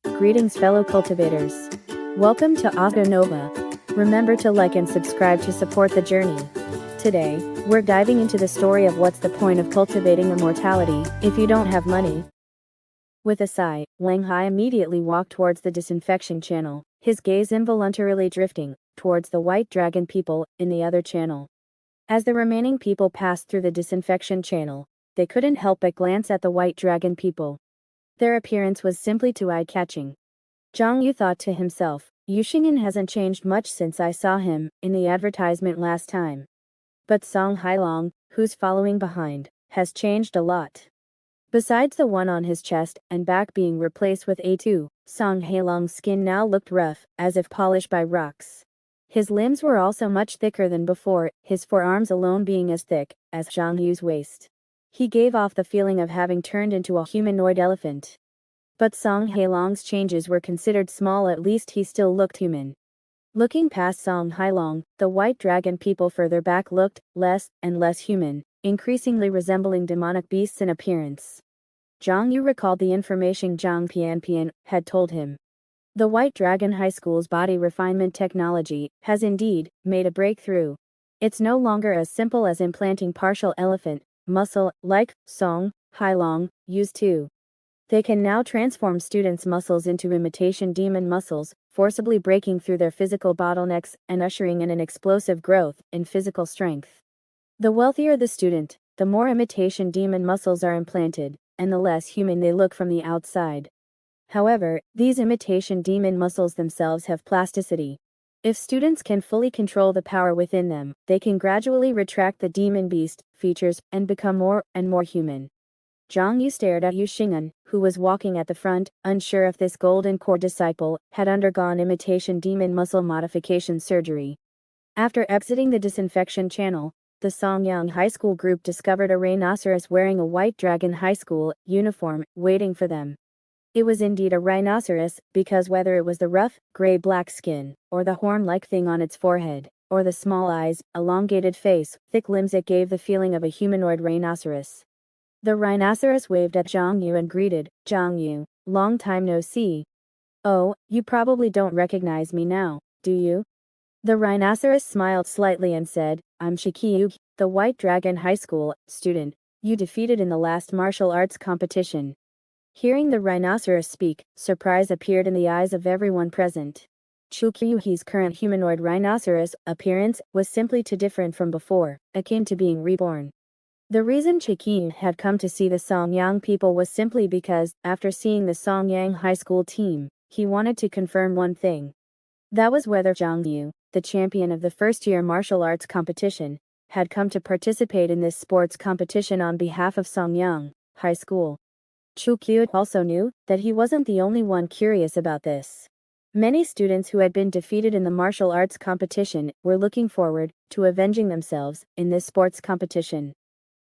Greetings fellow cultivators. Welcome to Audio Nova. Remember to like and subscribe to support the journey. Today, we're diving into the story of what's the point of cultivating immortality if you don't have money. With a sigh, Wang Hai immediately walked towards the disinfection channel, his gaze involuntarily drifting towards the white dragon people in the other channel. As the remaining people passed through the disinfection channel, they couldn't help but glance at the white dragon people. Their appearance was simply too eye-catching. Zhang Yu thought to himself, Yuxingyan hasn't changed much since I saw him in the advertisement last time. But Song Hailong, who's following behind, has changed a lot. Besides the one on his chest and back being replaced with A2, Song Hailong's skin now looked rough, as if polished by rocks. His limbs were also much thicker than before, his forearms alone being as thick as Zhang Yu's waist. He gave off the feeling of having turned into a humanoid elephant. But Song Hailong's changes were considered small, at least he still looked human. Looking past Song Hailong, the white dragon people further back looked less and less human, increasingly resembling demonic beasts in appearance. Zhang Yu recalled the information Zhang Pianpian had told him. The White Dragon High School's body refinement technology has indeed made a breakthrough. It's no longer as simple as implanting partial elephant muscle, like Song Hailong used to. They can now transform students' muscles into imitation demon muscles, forcibly breaking through their physical bottlenecks and ushering in an explosive growth in physical strength. The wealthier the student, the more imitation demon muscles are implanted, and the less human they look from the outside. However, these imitation demon muscles themselves have plasticity. If students can fully control the power within them, they can gradually retract the demon beast features and become more and more human. Zhang Yu stared at Yuxingyan, who was walking at the front, unsure if this golden core disciple had undergone imitation demon muscle modification surgery. After exiting the disinfection channel, the Songyang High School group discovered a rhinoceros wearing a White Dragon High School uniform, waiting for them. It was indeed a rhinoceros, because whether it was the rough, gray-black skin, or the horn-like thing on its forehead, or the small eyes, elongated face, thick limbs, it gave the feeling of a humanoid rhinoceros. The rhinoceros waved at Zhang Yu and greeted, "Zhang Yu, long time no see. Oh, you probably don't recognize me now, do you?" The rhinoceros smiled slightly and said, "I'm Shikiyu, the White Dragon High School student you defeated in the last martial arts competition." Hearing the rhinoceros speak, surprise appeared in the eyes of everyone present. Chukiyuhi's current humanoid rhinoceros appearance was simply too different from before, akin to being reborn. The reason Chikiyu had come to see the Songyang people was simply because, after seeing the Songyang High School team, he wanted to confirm one thing. That was whether Zhang Yu, the champion of the first-year martial arts competition, had come to participate in this sports competition on behalf of Songyang High School. Chukyu also knew that he wasn't the only one curious about this. Many students who had been defeated in the martial arts competition were looking forward to avenging themselves in this sports competition.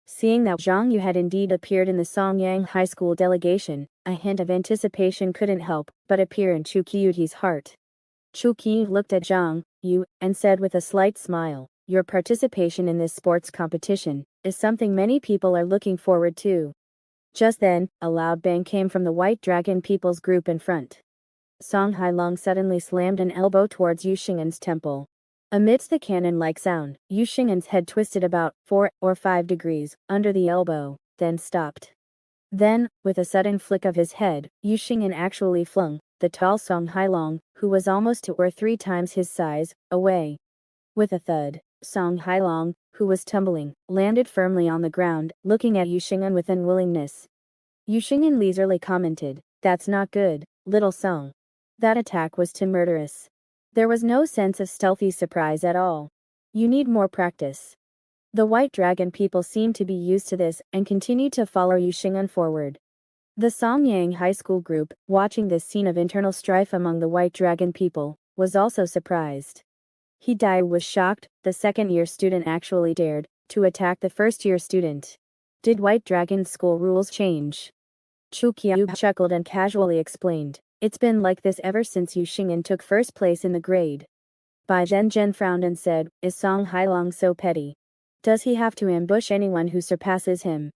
Seeing that Zhang Yu had indeed appeared in the Songyang High School delegation, a hint of anticipation couldn't help but appear in Chukyu's heart. Chukyu looked at Zhang Yu and said with a slight smile, "Your participation in this sports competition is something many people are looking forward to." Just then, a loud bang came from the White Dragon people's group in front. Song Hailong suddenly slammed an elbow towards Yuxingyan's temple. Amidst the cannon-like sound, Yuxingyan's head twisted about 4 or 5 degrees under the elbow, then stopped. Then, with a sudden flick of his head, Yuxingyan actually flung the tall Song Hailong, who was almost 2 or 3 times his size, away. With a thud, Song Hailong, who was tumbling, landed firmly on the ground, looking at Yuxingyan with unwillingness. Yuxingyan leisurely commented, "That's not good, little Song. That attack was too murderous." There was no sense of stealthy surprise at all. "You need more practice." The White Dragon people seemed to be used to this and continued to follow Yuxingyan forward. The Songyang High School group, watching this scene of internal strife among the White Dragon people, was also surprised. He was shocked. The second-year student actually dared to attack the first-year student. Did White Dragon School rules change? Chukyu chuckled and casually explained, "It's been like this ever since Yuxingyan took first place in the grade." Bai Zhenzhen frowned and said, "Is Song Hailong so petty? Does he have to ambush anyone who surpasses him?"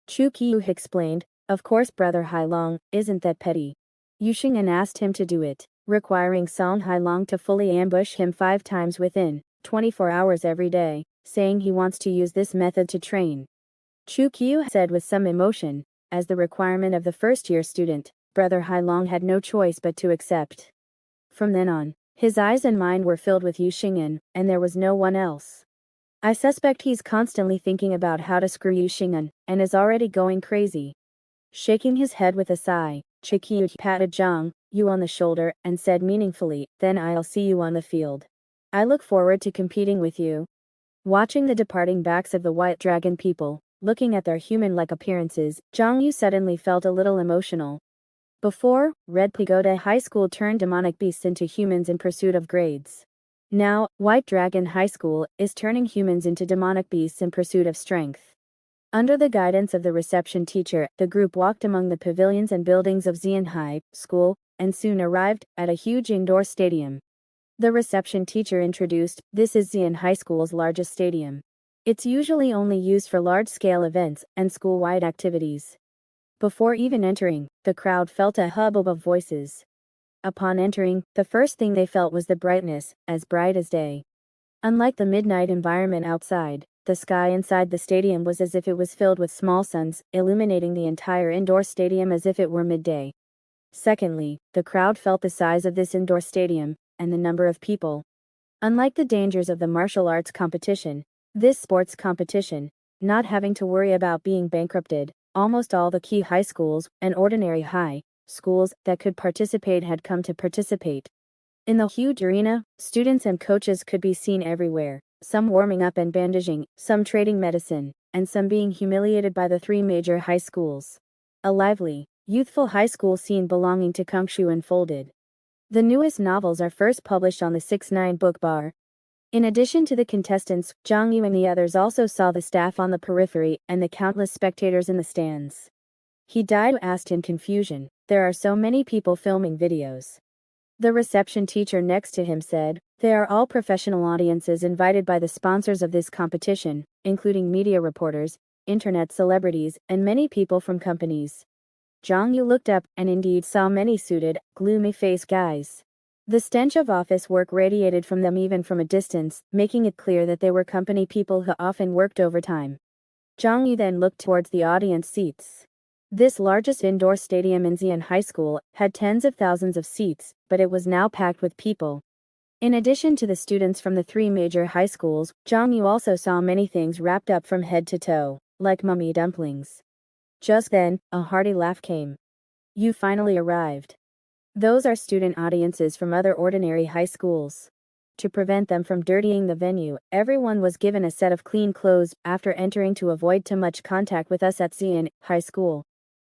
Chukyu explained, "Of course Brother Hailong isn't that petty. Xiong asked him to do it, requiring Song Hailong to fully ambush him 5 times within 24 hours every day, saying he wants to use this method to train. Chu Qiu said with some emotion, as the requirement of the first-year student, Brother Hailong had no choice but to accept. From then on, his eyes and mind were filled with Xiong, and there was no one else. I suspect he's constantly thinking about how to screw Xiong, and is already going crazy. Shaking his head with a sigh, Chu Qiu patted Zhang Yu on the shoulder and said meaningfully, "Then I'll see you on the field. I look forward to competing with you." Watching the departing backs of the White Dragon people, looking at their human-like appearances, Zhang Yu suddenly felt a little emotional. Before, Red Pagoda High School turned demonic beasts into humans in pursuit of grades. Now, White Dragon High School is turning humans into demonic beasts in pursuit of strength. Under the guidance of the reception teacher, the group walked among the pavilions and buildings of Xian High School, and soon arrived at a huge indoor stadium. The reception teacher introduced, "This is Xian High School's largest stadium. It's usually only used for large-scale events and school-wide activities." Before even entering, the crowd felt a hubbub of voices. Upon entering, the first thing they felt was the brightness, as bright as day. Unlike the midnight environment outside, the sky inside the stadium was as if it was filled with small suns, illuminating the entire indoor stadium as if it were midday. Secondly, the crowd felt the size of this indoor stadium, and the number of people. Unlike the dangers of the martial arts competition, this sports competition, not having to worry about being bankrupted, almost all the key high schools and ordinary high schools that could participate had come to participate. In the huge arena, students and coaches could be seen everywhere, some warming up and bandaging, some trading medicine, and some being humiliated by the 3 major high schools. A lively, youthful high school scene belonging to Kongshu unfolded. The newest novels are first published on the 6-9 book bar. In addition to the contestants, Zhang Yu and the others also saw the staff on the periphery and the countless spectators in the stands. He asked in confusion, "There are so many people filming videos." The reception teacher next to him said, "They are all professional audiences invited by the sponsors of this competition, including media reporters, internet celebrities, and many people from companies." Zhang Yu looked up and indeed saw many suited, gloomy-faced guys. The stench of office work radiated from them even from a distance, making it clear that they were company people who often worked overtime. Zhang Yu then looked towards the audience seats. This largest indoor stadium in Xian High School had tens of thousands of seats, but it was now packed with people. In addition to the students from the 3 major high schools, Zhang Yu also saw many things wrapped up from head to toe, like mummy dumplings. Just then, a hearty laugh came. "You finally arrived. Those are student audiences from other ordinary high schools." To prevent them from dirtying the venue, everyone was given a set of clean clothes after entering to avoid too much contact with us at Xian High School.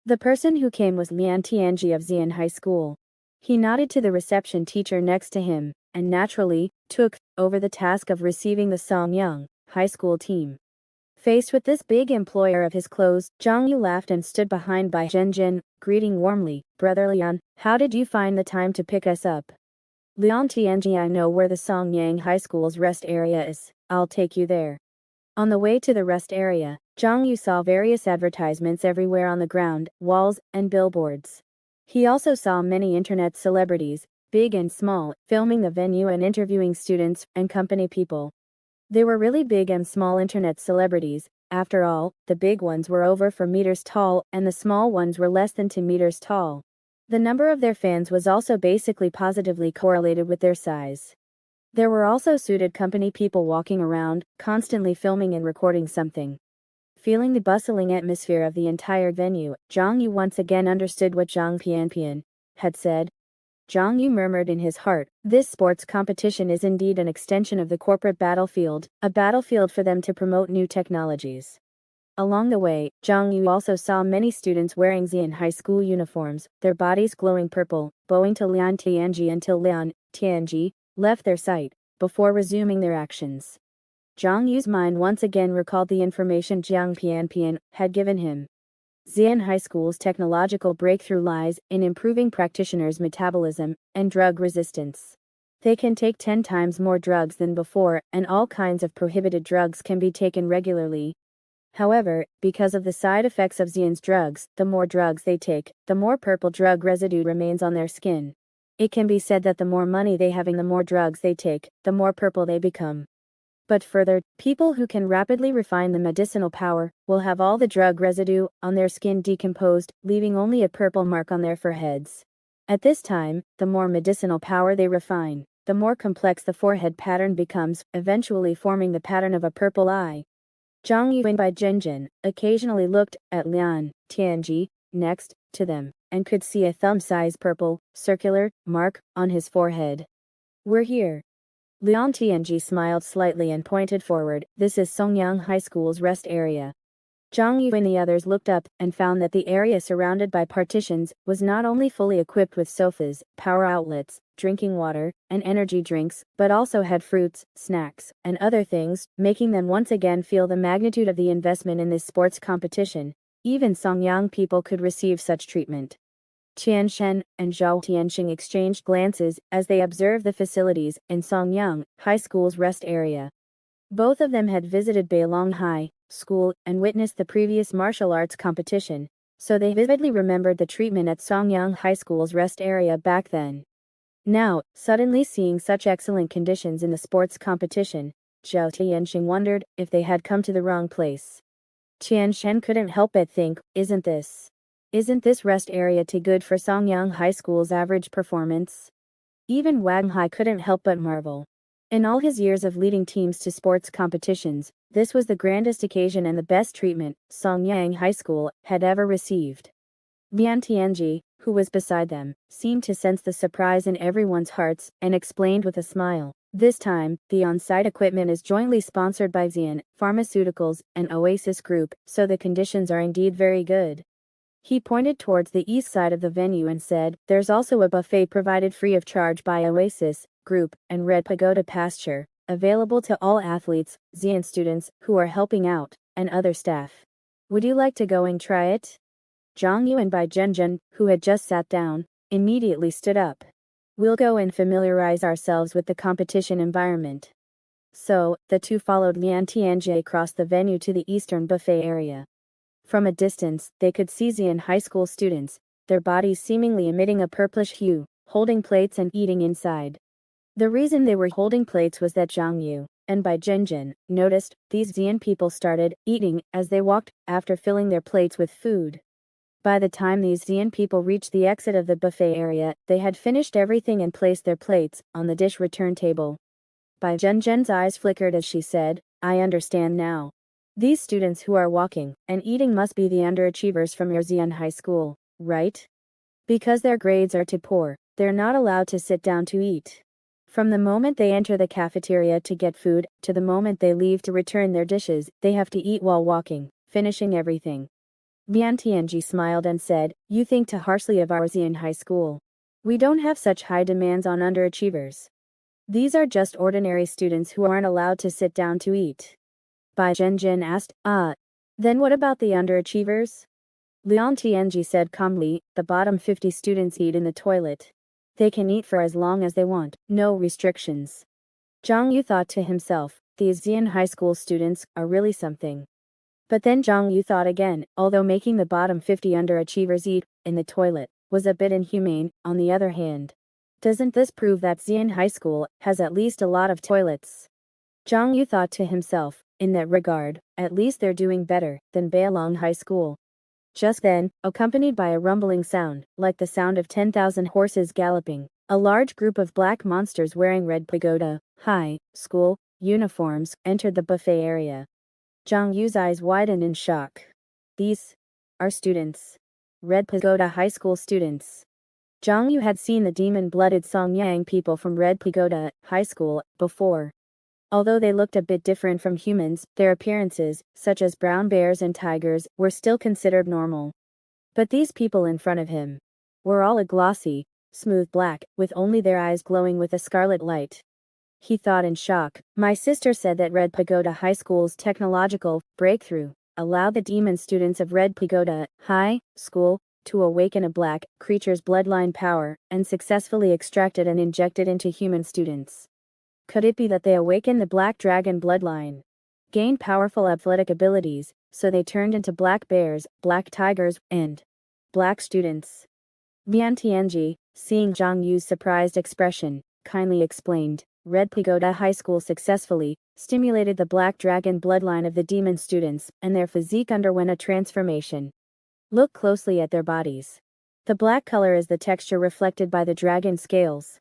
The person who came was Lian Tianji of Xian High School. He nodded to the reception teacher next to him, and naturally, took over the task of receiving the Xiong High School team. Faced with this big employer of his clothes, Zhang Yu laughed and stood behind by Zhenjin, greeting warmly, "Brother Lian, how did you find the time to pick us up?" "Lian Tianji, I know where the Xiong High School's rest area is. I'll take you there." On the way to the rest area, Zhang Yu saw various advertisements everywhere on the ground, walls, and billboards. He also saw many internet celebrities, big and small, filming the venue and interviewing students and company people. They were really big and small internet celebrities. After all, the big ones were over 4 meters tall and the small ones were less than 2 meters tall. The number of their fans was also basically positively correlated with their size. There were also suited company people walking around, constantly filming and recording something. Feeling the bustling atmosphere of the entire venue, Zhang Yu once again understood what Zhang Pianpian had said. Zhang Yu murmured in his heart, "This sports competition is indeed an extension of the corporate battlefield, a battlefield for them to promote new technologies." Along the way, Zhang Yu also saw many students wearing Xian High School uniforms, their bodies glowing purple, bowing to Lian Tianji until Lian Tianji left their sight, before resuming their actions. Zhang Yu's mind once again recalled the information Jiang Pianpian had given him. Xian High School's technological breakthrough lies in improving practitioners' metabolism and drug resistance. They can take 10 times more drugs than before, and all kinds of prohibited drugs can be taken regularly. However, because of the side effects of Xian's drugs, the more drugs they take, the more purple drug residue remains on their skin. It can be said that the more money they have and the more drugs they take, the more purple they become. But further, people who can rapidly refine the medicinal power will have all the drug residue on their skin decomposed, leaving only a purple mark on their foreheads. At this time, the more medicinal power they refine, the more complex the forehead pattern becomes, eventually forming the pattern of a purple eye. Zhang Yuan by Zhenjin occasionally looked at Lian Tianji next to them, and could see a thumb-sized purple, circular, mark on his forehead. "We're here." Lian Tianji smiled slightly and pointed forward. "This is Songyang High School's rest area." Zhang Yu and the others looked up and found that the area surrounded by partitions was not only fully equipped with sofas, power outlets, drinking water, and energy drinks, but also had fruits, snacks, and other things, making them once again feel the magnitude of the investment in this sports competition. Even Songyang people could receive such treatment. Qian Shen and Zhao Tianxing exchanged glances as they observed the facilities in Songyang High School's rest area. Both of them had visited Beilong High School and witnessed the previous martial arts competition, so they vividly remembered the treatment at Songyang High School's rest area back then. Now, suddenly seeing such excellent conditions in the sports competition, Zhao Tianxing wondered if they had come to the wrong place. Qian Shen couldn't help but think, Isn't this rest area too good for Songyang High School's average performance? Even Wang Hai couldn't help but marvel. In all his years of leading teams to sports competitions, this was the grandest occasion and the best treatment Songyang High School had ever received. Lian Tianji, who was beside them, seemed to sense the surprise in everyone's hearts and explained with a smile. This time, the on-site equipment is jointly sponsored by Xian Pharmaceuticals and Oasis Group, so the conditions are indeed very good. He pointed towards the east side of the venue and said, "There's also a buffet provided free of charge by Oasis Group and Red Pagoda Pasture, available to all athletes, Xian students who are helping out, and other staff. Would you like to go and try it?" Zhang Yuan by Zhenjin, who had just sat down, immediately stood up. "We'll go and familiarize ourselves with the competition environment." So, the two followed Lian Tianji across the venue to the eastern buffet area. From a distance, they could see Xian High School students, their bodies seemingly emitting a purplish hue, holding plates and eating inside. The reason they were holding plates was that Zhang Yu, and by Zhenjin, noticed these Xian people started eating as they walked, after filling their plates with food. By the time these Xian people reached the exit of the buffet area, they had finished everything and placed their plates on the dish return table. Bai Zhenjin's eyes flickered as she said, "I understand now. These students who are walking and eating must be the underachievers from your Xian High School, right? Because their grades are too poor, they're not allowed to sit down to eat. From the moment they enter the cafeteria to get food, to the moment they leave to return their dishes, they have to eat while walking, finishing everything." Lian Tianji smiled and said, "You think too harshly of our Xian High School. We don't have such high demands on underachievers. These are just ordinary students who aren't allowed to sit down to eat." Bai Zhenjin asked, then what about the underachievers?" Lian Tianji said calmly, "The bottom 50 students eat in the toilet. They can eat for as long as they want, no restrictions." Zhang Yu thought to himself, these Xian High School students are really something. But then Zhang Yu thought again, although making the bottom 50 underachievers eat in the toilet was a bit inhumane, on the other hand, doesn't this prove that Xian High School has at least a lot of toilets? Zhang Yu thought to himself, in that regard, at least they're doing better than Beilong High School. Just then, accompanied by a rumbling sound, like the sound of 10,000 horses galloping, a large group of black monsters wearing Red Pagoda High School uniforms entered the buffet area. Zhang Yu's eyes widened in shock. These are students. Red Pagoda High School students. Zhang Yu had seen the demon-blooded Songyang people from Red Pagoda High School before. Although they looked a bit different from humans, their appearances, such as brown bears and tigers, were still considered normal. But these people in front of him were all a glossy, smooth black, with only their eyes glowing with a scarlet light. He thought in shock. My sister said that Red Pagoda High School's technological breakthrough allowed the demon students of Red Pagoda High School to awaken a black creature's bloodline power and successfully extract it and inject it into human students. Could it be that they awakened the black dragon bloodline, gained powerful athletic abilities, so they turned into black bears, black tigers, and black students. Bian Tianji, seeing Zhang Yu's surprised expression, kindly explained, Red Pagoda High School successfully stimulated the black dragon bloodline of the demon students, and their physique underwent a transformation. Look closely at their bodies. The black color is the texture reflected by the dragon scales.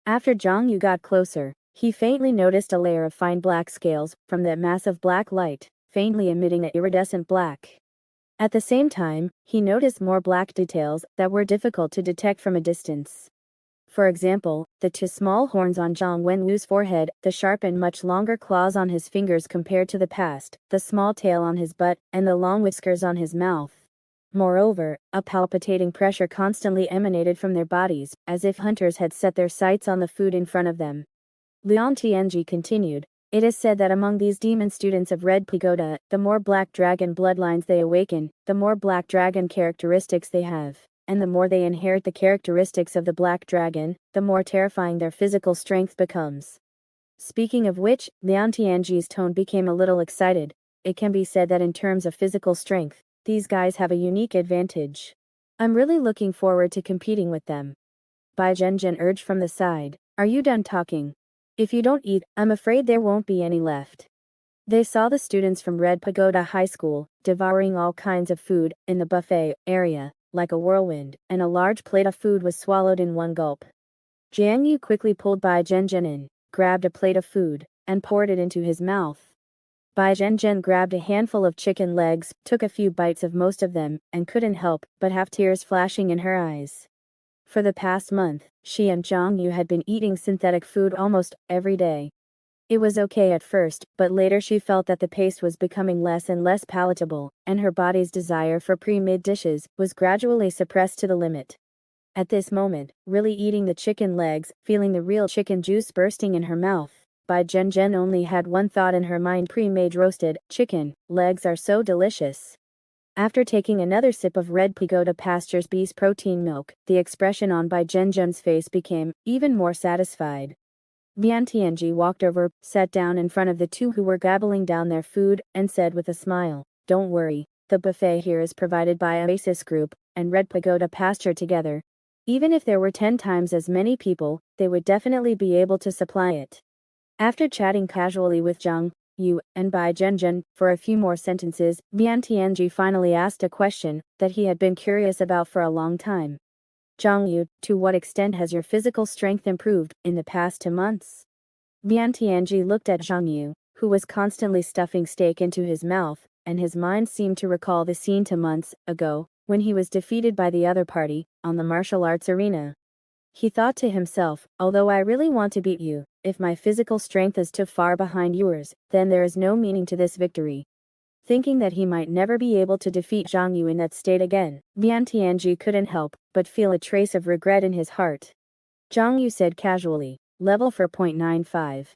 After Zhang Yu got closer, he faintly noticed a layer of fine black scales from that mass of black light, faintly emitting an iridescent black. At the same time, he noticed more black details that were difficult to detect from a distance. For example, the two small horns on Zhang Wenwu's forehead, the sharp and much longer claws on his fingers compared to the past, the small tail on his butt, and the long whiskers on his mouth. Moreover, a palpitating pressure constantly emanated from their bodies, as if hunters had set their sights on the food in front of them. Liang Tianji continued, it is said that among these demon students of Red Pagoda, the more black dragon bloodlines they awaken, the more black dragon characteristics they have, and the more they inherit the characteristics of the black dragon, the more terrifying their physical strength becomes. Speaking of which, Liang Tianji's tone became a little excited. It can be said that in terms of physical strength, these guys have a unique advantage. I'm really looking forward to competing with them. Bai Zhenzhen urged from the side, are you done talking? If you don't eat, I'm afraid there won't be any left. They saw the students from Red Pagoda High School, devouring all kinds of food, in the buffet area, like a whirlwind, and a large plate of food was swallowed in one gulp. Jiang Yu quickly pulled Bai Zhenzhen in, grabbed a plate of food, and poured it into his mouth. Bai Zhenzhen grabbed a handful of chicken legs, took a few bites of most of them, and couldn't help but have tears flashing in her eyes. For the past month, she and Zhang Yu had been eating synthetic food almost every day. It was okay at first, but later she felt that the paste was becoming less and less palatable, and her body's desire for pre-made dishes was gradually suppressed to the limit. At this moment, really eating the chicken legs, feeling the real chicken juice bursting in her mouth, Bai Zhenzhen only had one thought in her mind: pre-made roasted chicken legs are so delicious. After taking another sip of Red Pagoda Pastures beast protein milk, the expression on Bai Zhenzhen's face became even more satisfied. Bian Tianji walked over, sat down in front of the two who were gobbling down their food, and said with a smile, don't worry, the buffet here is provided by Oasis Group and Red Pagoda Pasture together. Even if there were 10 times as many people, they would definitely be able to supply it. After chatting casually with Zhang Yu and Bai Zhenzhen for a few more sentences, Bian Tianji finally asked a question that he had been curious about for a long time. Zhang Yu, to what extent has your physical strength improved in the past 2 months? Bian Tianji looked at Zhang Yu, who was constantly stuffing steak into his mouth, and his mind seemed to recall the scene 2 months ago, when he was defeated by the other party, on the martial arts arena. He thought to himself, although I really want to beat you, if my physical strength is too far behind yours, then there is no meaning to this victory. Thinking that he might never be able to defeat Zhang Yu in that state again, Bian Tianji couldn't help but feel a trace of regret in his heart. Zhang Yu said casually, level 4.95.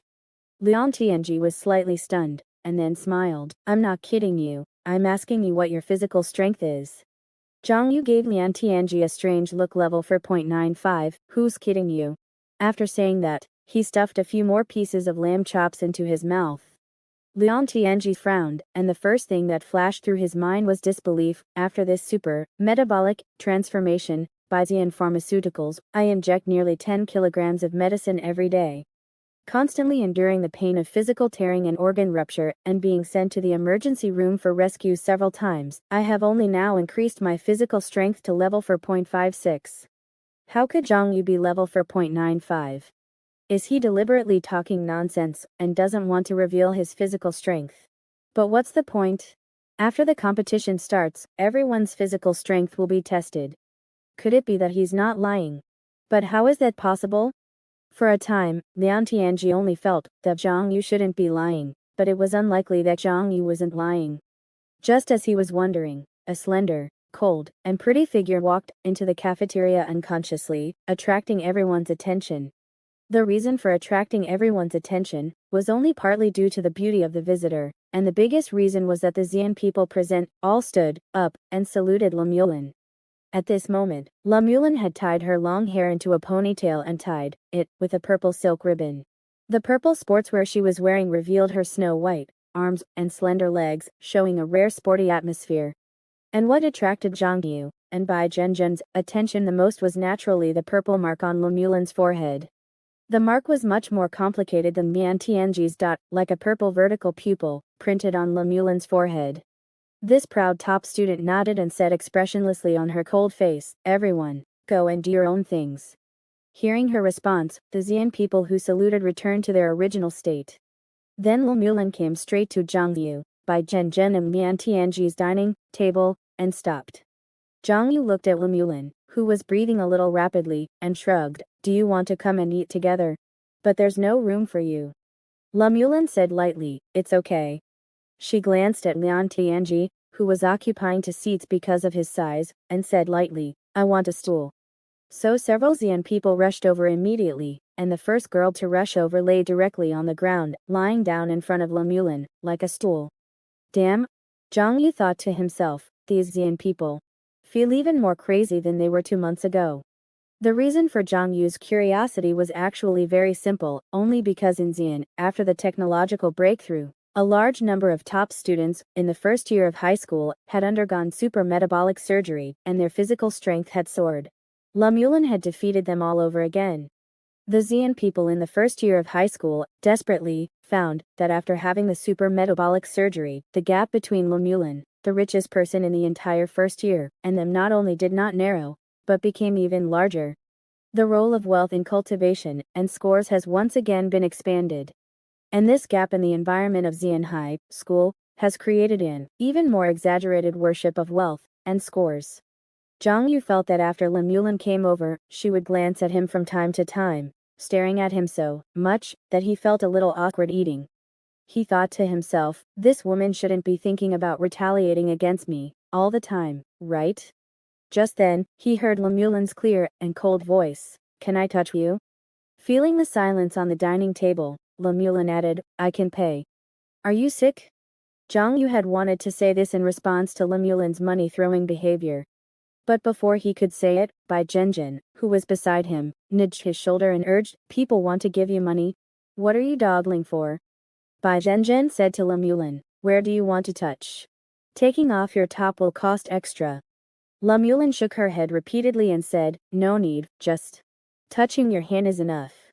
Liang Tianji was slightly stunned, and then smiled, I'm not kidding you, I'm asking you what your physical strength is. Zhang Yu gave Liang Tianji a strange look. Level 4.95, who's kidding you? After saying that, he stuffed a few more pieces of lamb chops into his mouth. Liang Tianji frowned, and the first thing that flashed through his mind was disbelief. After this super metabolic transformation, by Xian Pharmaceuticals, I inject nearly 10 kilograms of medicine every day. Constantly enduring the pain of physical tearing and organ rupture, and being sent to the emergency room for rescue several times, I have only now increased my physical strength to level 4.56. How could Zhang Yu be level 4.95? Is he deliberately talking nonsense, and doesn't want to reveal his physical strength? But what's the point? After the competition starts, everyone's physical strength will be tested. Could it be that he's not lying? But how is that possible? For a time, Liang Tianji only felt that Zhang Yu shouldn't be lying, but it was unlikely that Zhang Yu wasn't lying. Just as he was wondering, a slender, cold, and pretty figure walked into the cafeteria unconsciously, attracting everyone's attention. The reason for attracting everyone's attention was only partly due to the beauty of the visitor, and the biggest reason was that the Xian people present all stood up and saluted Lemulin. At this moment, Lemulin had tied her long hair into a ponytail and tied it with a purple silk ribbon. The purple sportswear she was wearing revealed her snow-white arms, and slender legs, showing a rare sporty atmosphere. And what attracted Zhang Yu, and Bai Zhenzhen's, attention the most was naturally the purple mark on Lemulin's forehead. The mark was much more complicated than Mian Tianji's dot, like a purple vertical pupil, printed on Lemulin's forehead. This proud top student nodded and said expressionlessly on her cold face, "Everyone, go and do your own things." Hearing her response, the Xian people who saluted returned to their original state. Then Lemulin came straight to Zhang Yu, Bai Zhenzhen and Mian Tianji's dining table, and stopped. Zhang Yu looked at Lemulin, who was breathing a little rapidly, and shrugged. "Do you want to come and eat together? But there's no room for you." Lemulin said lightly, "It's okay." She glanced at Mian Tianji, who was occupying 2 seats because of his size, and said lightly, "I want a stool." So several Xian people rushed over immediately, and the first girl to rush over lay directly on the ground, lying down in front of Lemulin, like a stool. Damn, Zhang Yu thought to himself, these Xian people feel even more crazy than they were 2 months ago. The reason for Zhang Yu's curiosity was actually very simple, only because in Xian, after the technological breakthrough, a large number of top students, in the first year of high school, had undergone super metabolic surgery, and their physical strength had soared. Lemulin had defeated them all over again. The Xian people in the first year of high school, desperately, found that after having the super metabolic surgery, the gap between Lemulin, the richest person in the entire first year, and them not only did not narrow, but became even larger. The role of wealth in cultivation and scores has once again been expanded. And this gap in the environment of Xian High School has created an even more exaggerated worship of wealth and scores. Zhang Yu felt that after Lemulin came over, she would glance at him from time to time, staring at him so much that he felt a little awkward eating. He thought to himself, this woman shouldn't be thinking about retaliating against me all the time, right? Just then, he heard Lemulin's clear and cold voice. "Can I touch you?" Feeling the silence on the dining table, Lemulin added, "I can pay." "Are you sick?" Zhang Yu had wanted to say this in response to Lemulin's money-throwing behavior. But before he could say it, Bai Zhenzhen, who was beside him, nudged his shoulder and urged, "People want to give you money. What are you dawdling for?" Bai Zhenzhen said to Lemulin, "Where do you want to touch? Taking off your top will cost extra." Lemulin shook her head repeatedly and said, "No need, just touching your hand is enough."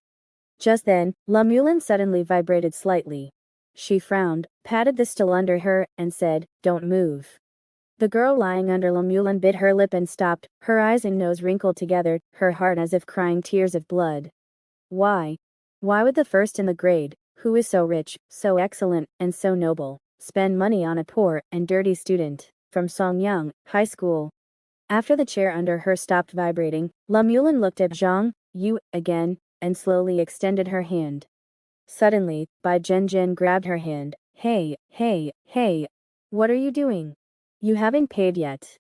Just then, Lemulin suddenly vibrated slightly. She frowned, patted the stool under her, and said, "Don't move." The girl lying under Lemulin bit her lip and stopped, her eyes and nose wrinkled together, her heart as if crying tears of blood. Why? Why would the first in the grade, who is so rich, so excellent, and so noble, spend money on a poor and dirty student from Xiong High School? After the chair under her stopped vibrating, Lemulin looked at Zhang Yu again, and slowly extended her hand. Suddenly, Bai Zhenzhen grabbed her hand. Hey, hey, hey! What are you doing? You haven't paid yet."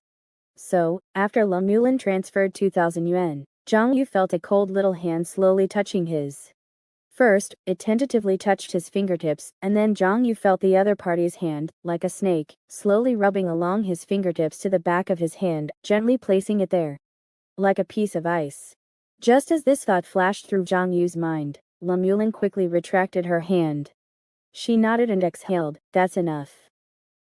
So, after Lemulin transferred 2,000 yuan, Zhang Yu felt a cold little hand slowly touching his. First, it tentatively touched his fingertips, and then Zhang Yu felt the other party's hand, like a snake, slowly rubbing along his fingertips to the back of his hand, gently placing it there, like a piece of ice. Just as this thought flashed through Zhang Yu's mind, Lemulin quickly retracted her hand. She nodded and exhaled, "That's enough."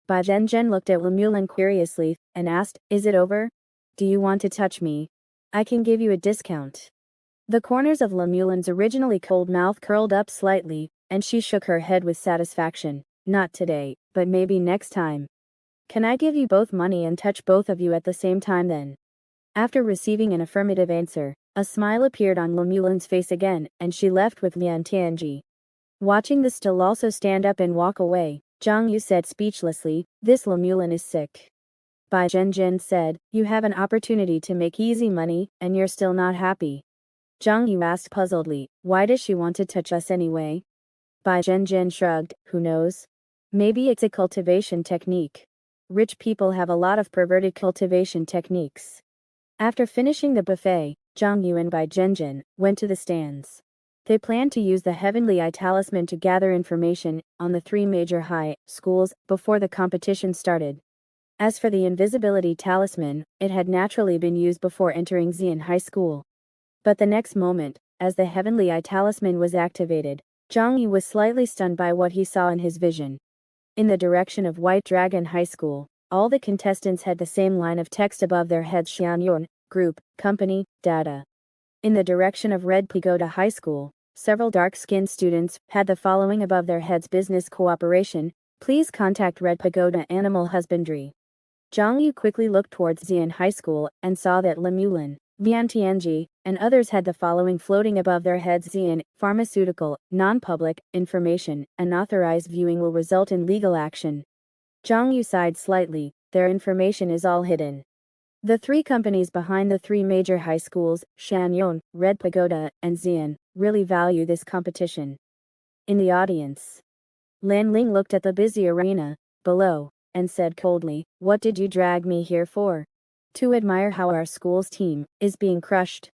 Bai Zhenzhen looked at Lemulin curiously, and asked, "Is it over? Do you want to touch me? I can give you a discount." The corners of Lemulin's originally cold mouth curled up slightly, and she shook her head with satisfaction. "Not today, but maybe next time." "Can I give you both money and touch both of you at the same time then?" After receiving an affirmative answer, a smile appeared on Lemulin's face again, and she left with Mian Tianji. Watching the still also stand up and walk away, Zhang Yu said speechlessly, "This Lemulin is sick." Bai Zhenzhen said, "You have an opportunity to make easy money, and you're still not happy." Zhang Yu asked puzzledly, "Why does she want to touch us anyway?" Bai Zhenzhen shrugged, "Who knows? Maybe it's a cultivation technique. Rich people have a lot of perverted cultivation techniques." After finishing the buffet, Zhang Yu and Bai Zhenzhen went to the stands. They planned to use the Heavenly Eye Talisman to gather information on the 3 major high schools before the competition started. As for the Invisibility Talisman, it had naturally been used before entering Xian High School. But the next moment, as the Heavenly Eye Talisman was activated, Zhang Yu was slightly stunned by what he saw in his vision. In the direction of White Dragon High School, all the contestants had the same line of text above their heads: Xiong, group, company, data. In the direction of Red Pagoda High School, several dark-skinned students had the following above their heads: business cooperation, please contact Red Pagoda Animal Husbandry. Zhang Yu quickly looked towards Xian High School and saw that Lemulin, Vientianji, and others had the following floating above their heads: Xian, pharmaceutical, non-public, information, unauthorized viewing will result in legal action. Zhang Yu sighed slightly, their information is all hidden. The three companies behind the three major high schools, Shanyon, Red Pagoda, and Xian, really value this competition. In the audience, Lan Ling looked at the busy arena below and said coldly, "What did you drag me here for? To admire how our school's team is being crushed."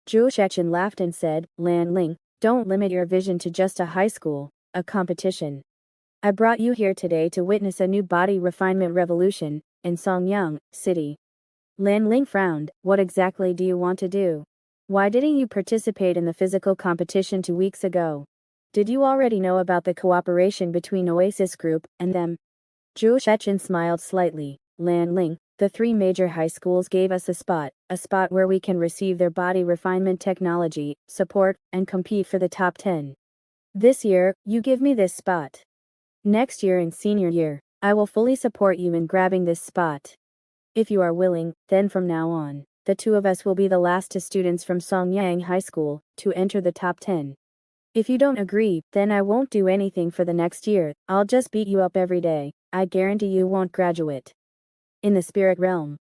Zhu Shechen laughed and said, "Lan Ling, don't limit your vision to just a high school, a competition. I brought you here today to witness a new body refinement revolution in Songyang City." Lan Ling frowned. "What exactly do you want to do? Why didn't you participate in the physical competition 2 weeks ago? Did you already know about the cooperation between Oasis Group and them?" Zhu Shechen smiled slightly. "Lan Ling, the three major high schools gave us a spot where we can receive their body refinement technology, support, and compete for the top 10. This year, you give me this spot. Next year in senior year, I will fully support you in grabbing this spot. If you are willing, then from now on, the two of us will be the last two students from Songyang High School to enter the top 10. If you don't agree, then I won't do anything for the next year, I'll just beat you up every day. I guarantee you won't graduate." In the spirit realm,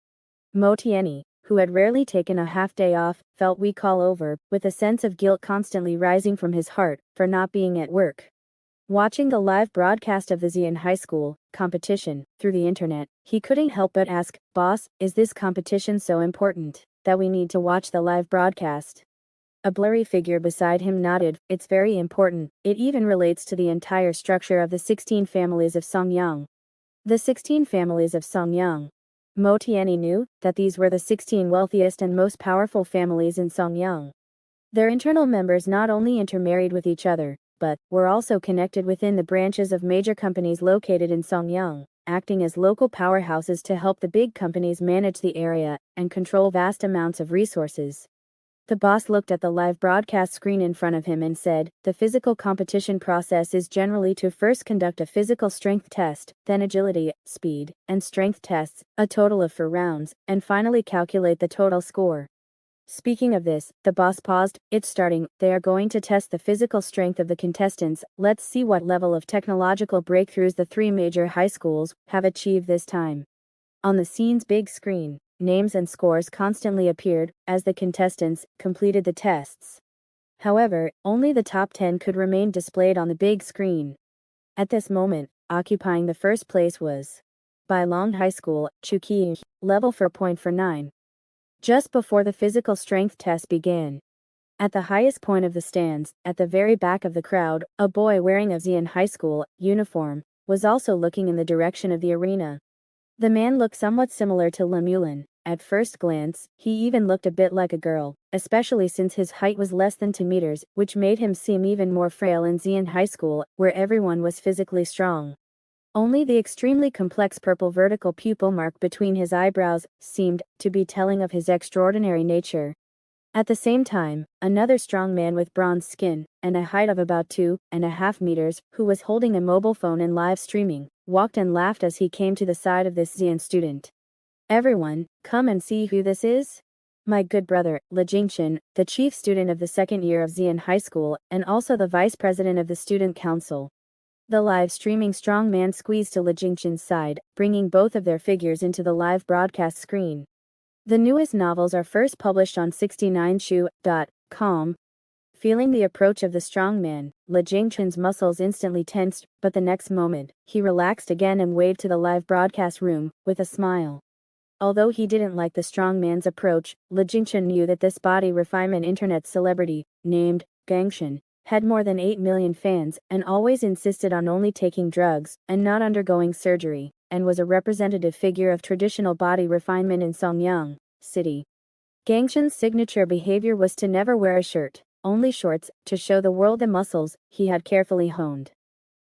Mo Tianyi, who had rarely taken a half-day off, felt weak all over, with a sense of guilt constantly rising from his heart for not being at work. Watching the live broadcast of the Xian High School competition through the internet, he couldn't help but ask, "Boss, is this competition so important that we need to watch the live broadcast?" A blurry figure beside him nodded. "It's very important. It even relates to the entire structure of the 16 families of Songyang." The 16 families of Songyang. Mo Tianyi knew that these were the 16 wealthiest and most powerful families in Songyang. Their internal members not only intermarried with each other, but were also connected within the branches of major companies located in Songyang, acting as local powerhouses to help the big companies manage the area and control vast amounts of resources. The boss looked at the live broadcast screen in front of him and said, "The physical competition process is generally to first conduct a physical strength test, then agility, speed, and strength tests, a total of 4 rounds, and finally calculate the total score." Speaking of this, the boss paused. "It's starting. They are going to test the physical strength of the contestants. Let's see what level of technological breakthroughs the three major high schools have achieved this time." On the scene's big screen, names and scores constantly appeared as the contestants completed the tests. However, only the top 10 could remain displayed on the big screen. At this moment, occupying the first place was Bailong High School, Chuqi, level 4.49. Just before the physical strength test began, at the highest point of the stands, at the very back of the crowd, a boy wearing a Xian High School uniform was also looking in the direction of the arena. The man looked somewhat similar to Lemulin. At first glance, he even looked a bit like a girl, especially since his height was less than 2 meters, which made him seem even more frail in Xian High School, where everyone was physically strong. Only the extremely complex purple vertical pupil mark between his eyebrows seemed to be telling of his extraordinary nature. At the same time, another strong man with bronze skin and a height of about 2.5 meters, who was holding a mobile phone and live streaming, walked and laughed as he came to the side of this Xian student. "Everyone, come and see who this is. My good brother, Li Jingchen, the chief student of the second year of Xian High School, and also the vice president of the student council." The live streaming strong man squeezed to Li Jingchen's side, bringing both of their figures into the live broadcast screen. The newest novels are first published on 69shu.com. Feeling the approach of the strong man, Li Jingchen's muscles instantly tensed, but the next moment, he relaxed again and waved to the live broadcast room, with a smile. Although he didn't like the strong man's approach, Li Jingchen knew that this body refinement internet celebrity, named Gangshan, had more than 8 million fans, and always insisted on only taking drugs, and not undergoing surgery, and was a representative figure of traditional body refinement in Songyang City. Gangshan's signature behavior was to never wear a shirt, only shorts, to show the world the muscles he had carefully honed.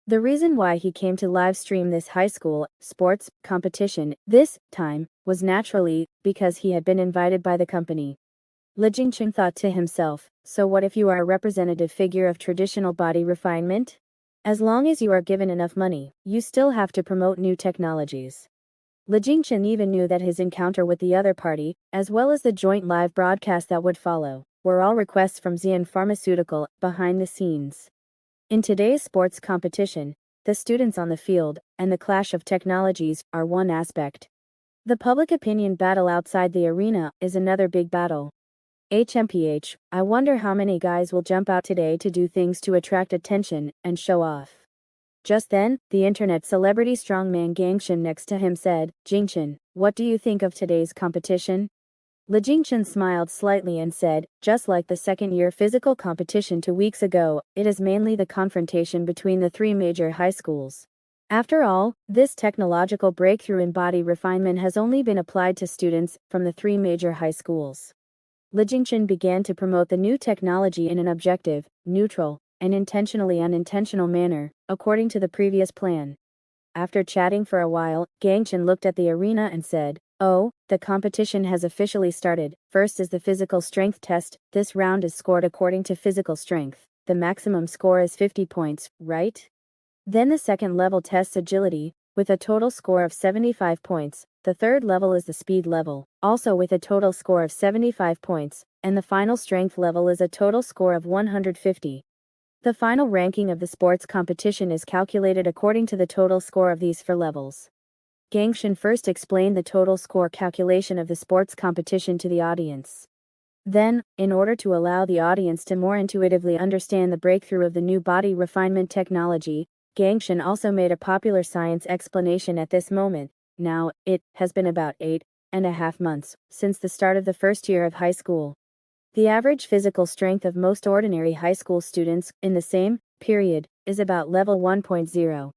The reason why he came to live stream this high school sports competition this time was naturally because he had been invited by the company. Li Jingchen thought to himself, so what if you are a representative figure of traditional body refinement? As long as you are given enough money, you still have to promote new technologies. Li Jingchen even knew that his encounter with the other party, as well as the joint live broadcast that would follow, were all requests from Xiong Pharmaceutical behind the scenes. In today's sports competition, the students on the field and the clash of technologies are one aspect. The public opinion battle outside the arena is another big battle. HMPH, I wonder how many guys will jump out today to do things to attract attention and show off. Just then, the internet celebrity strongman Gangshan next to him said, Jingchen, what do you think of today's competition? Li Jingchen smiled slightly and said, just like the second-year physical competition 2 weeks ago, it is mainly the confrontation between the 3 major high schools. After all, this technological breakthrough in body refinement has only been applied to students from the 3 major high schools. Li Jingchen began to promote the new technology in an objective, neutral, and intentionally unintentional manner, according to the previous plan. After chatting for a while, Gangshan looked at the arena and said, oh, the competition has officially started. First is the physical strength test. This round is scored according to physical strength. The maximum score is 50 points, right? Then the second level tests agility, with a total score of 75 points. The third level is the speed level, also with a total score of 75 points, and the final strength level is a total score of 150. The final ranking of the sports competition is calculated according to the total score of these 4 levels. Gangshan first explained the total score calculation of the sports competition to the audience. Then, in order to allow the audience to more intuitively understand the breakthrough of the new body refinement technology, Gangshan also made a popular science explanation at this moment. Now, it has been about 8.5 months since the start of the first year of high school. The average physical strength of most ordinary high school students in the same period is about level 1.0.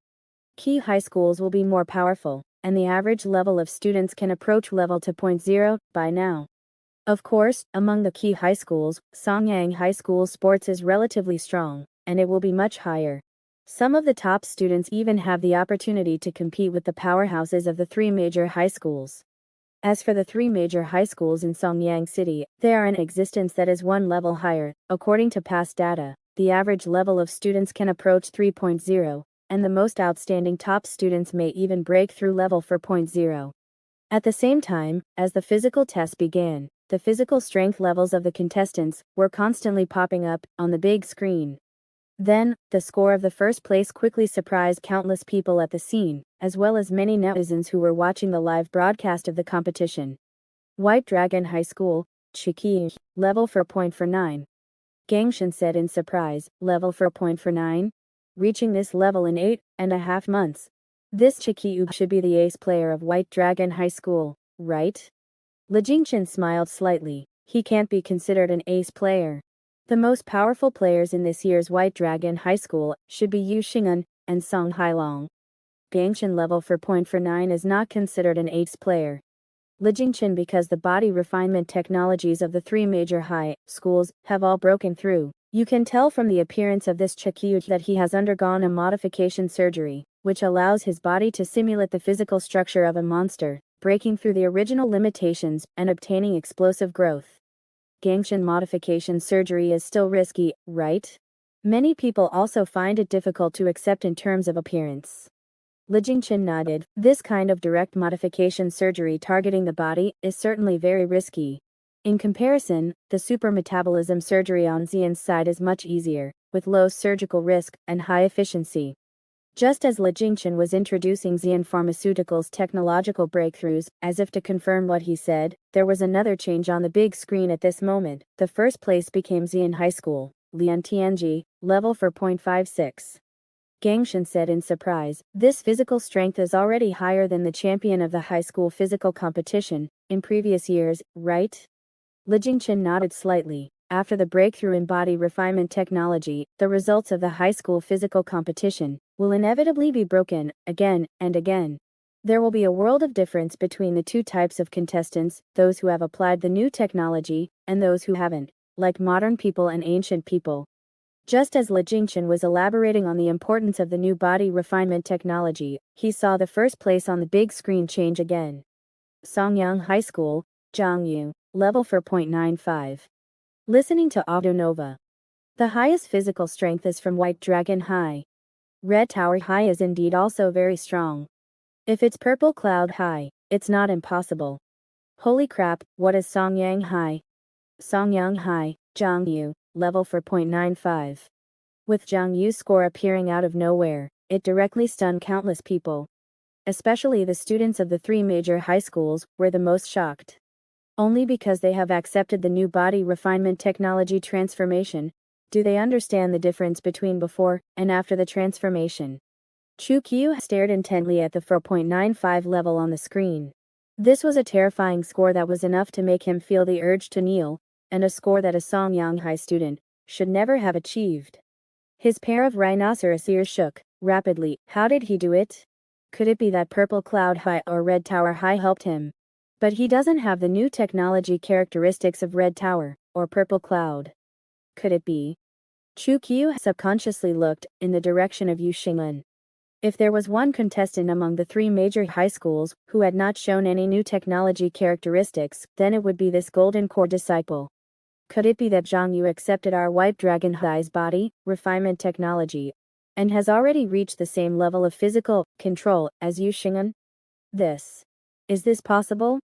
Key high schools will be more powerful, and the average level of students can approach level 2.0 by now. Of course, among the key high schools, Songyang High School sports is relatively strong, and it will be much higher. Some of the top students even have the opportunity to compete with the powerhouses of the 3 major high schools. As for the 3 major high schools in Songyang City, they are in existence that is 1 level higher. According to past data, the average level of students can approach 3.0. And the most outstanding top students may even break through level 4.0. At the same time, as the physical test began, the physical strength levels of the contestants were constantly popping up on the big screen. Then, the score of the first place quickly surprised countless people at the scene, as well as many netizens who were watching the live broadcast of the competition. White Dragon High School, Chiqi, level 4.49. Gangshan said in surprise, level 4.49? Reaching this level in 8.5 months. This Chiqi should be the ace player of White Dragon High School, right? Li Jingchen smiled slightly. He can't be considered an ace player. The most powerful players in this year's White Dragon High School should be Yu Xing'an and Song Hailong. Gangshan level 4.49 is not considered an ace player. Li Jingchen because the body refinement technologies of the 3 major high schools have all broken through. You can tell from the appearance of this Chiqi that he has undergone a modification surgery, which allows his body to simulate the physical structure of a monster, breaking through the original limitations and obtaining explosive growth. Gangshan modification surgery is still risky, right? Many people also find it difficult to accept in terms of appearance. Li Jingchen nodded. This kind of direct modification surgery targeting the body is certainly very risky. In comparison, the super-metabolism surgery on Xian's side is much easier, with low surgical risk and high efficiency. Just as Li Jingchen was introducing Xiong Pharmaceutical's technological breakthroughs, as if to confirm what he said, there was another change on the big screen at this moment. The first place became Xiong High School, Lian Tianji, level 4.56. Gangshan said in surprise, this physical strength is already higher than the champion of the high school physical competition in previous years, right? Li Jingchen nodded slightly. After the breakthrough in body refinement technology, the results of the high school physical competition will inevitably be broken again and again. There will be a world of difference between the 2 types of contestants, those who have applied the new technology and those who haven't, like modern people and ancient people. Just as Li Jingchen was elaborating on the importance of the new body refinement technology, he saw the first place on the big screen change again. Songyang High School, Zhangyu, level 4.95. Listening to Audio Nova. The highest physical strength is from White Dragon High. Red Tower High is indeed also very strong. If it's Purple Cloud High, it's not impossible. Holy crap, what is Songyang High? Songyang High, Zhangyu, level 4.95. With Zhang Yu's score appearing out of nowhere, it directly stunned countless people. Especially the students of the three major high schools were the most shocked. Only because they have accepted the new body refinement technology transformation, do they understand the difference between before and after the transformation. Chu Qiu stared intently at the 4.95 level on the screen. This was a terrifying score that was enough to make him feel the urge to kneel, and a score that a Songyang High student should never have achieved. His pair of rhinoceros ears shook rapidly. How did he do it? Could it be that Purple Cloud High or Red Tower High helped him? But he doesn't have the new technology characteristics of Red Tower or Purple Cloud. Could it be? Chu Qiu subconsciously looked in the direction of Yu Xing'an. If there was one contestant among the three major high schools who had not shown any new technology characteristics, then it would be this golden core disciple. Could it be that Zhang Yu accepted our White Dragon High's body refinement technology and has already reached the same level of physical control as Yu Xing'an? Is this possible?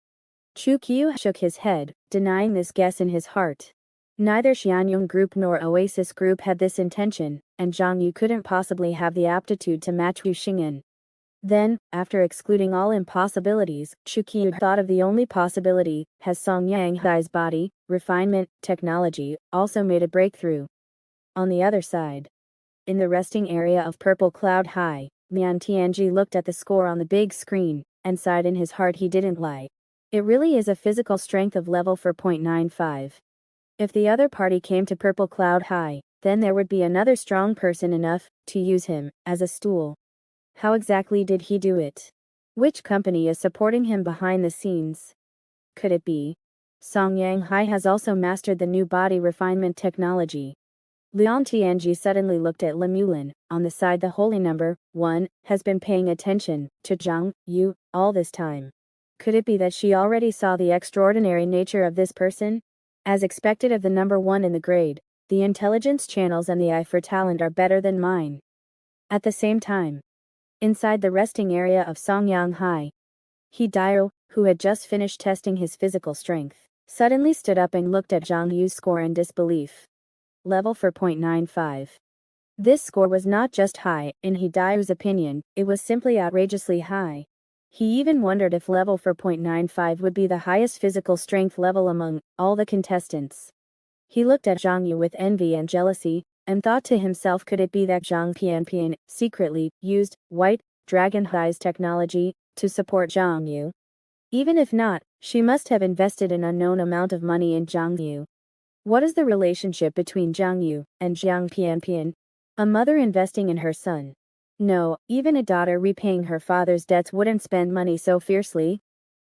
Chu Qiu shook his head, denying this guess in his heart. Neither Xianyong Group nor Oasis Group had this intention, and Zhang Yu couldn't possibly have the aptitude to match Yu Xing'an. Then, after excluding all impossibilities, Chu Qiu thought of the only possibility: has Songyang Hai's body refinement technology also made a breakthrough? On the other side, in the resting area of Purple Cloud High, Lian Tianji looked at the score on the big screen and sighed in his heart. He didn't lie. It really is a physical strength of level 4.95. If the other party came to Purple Cloud High, then there would be another strong person enough to use him as a stool. How exactly did he do it? Which company is supporting him behind the scenes? Could it be Songyang High has also mastered the new body refinement technology? Lian Tianji suddenly looked at Lemulin. On the side, the holy number 1 has been paying attention to Zhang Yu all this time. Could it be that she already saw the extraordinary nature of this person? As expected of the number 1 in the grade, the intelligence channels and the eye for talent are better than mine. At the same time, inside the resting area of Songyang High, He Dio, who had just finished testing his physical strength, suddenly stood up and looked at Zhang Yu's score in disbelief. Level 4.95. This score was not just high, in He Dio's opinion, it was simply outrageously high. He even wondered if level 4.95 would be the highest physical strength level among all the contestants. He looked at Zhang Yu with envy and jealousy, and thought to himself, could it be that Zhang Pianpian secretly used White Dragon High's technology to support Zhang Yu? Even if not, she must have invested an unknown amount of money in Zhang Yu. What is the relationship between Zhang Yu and Zhang Pianpian? A mother investing in her son. No, even a daughter repaying her father's debts wouldn't spend money so fiercely.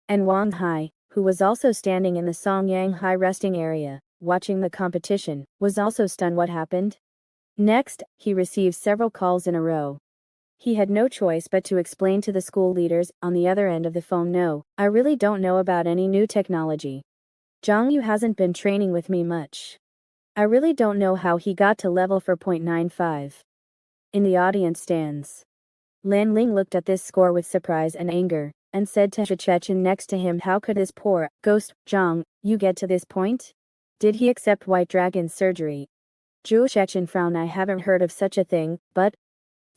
And Wang Hai, who was also standing in the Songyang High resting area, watching the competition, was also stunned. What happened? Next, he received several calls in a row. He had no choice but to explain to the school leaders on the other end of the phone, no, I really don't know about any new technology. Zhang Yu hasn't been training with me much. I really don't know how he got to level 4.95. In the audience stands, Lan Ling looked at this score with surprise and anger, and said to Chechen next to him, how could this poor ghost Zhang Yu get to this point? Did he accept White Dragon's surgery? Zhu Chechen frowned. I haven't heard of such a thing, but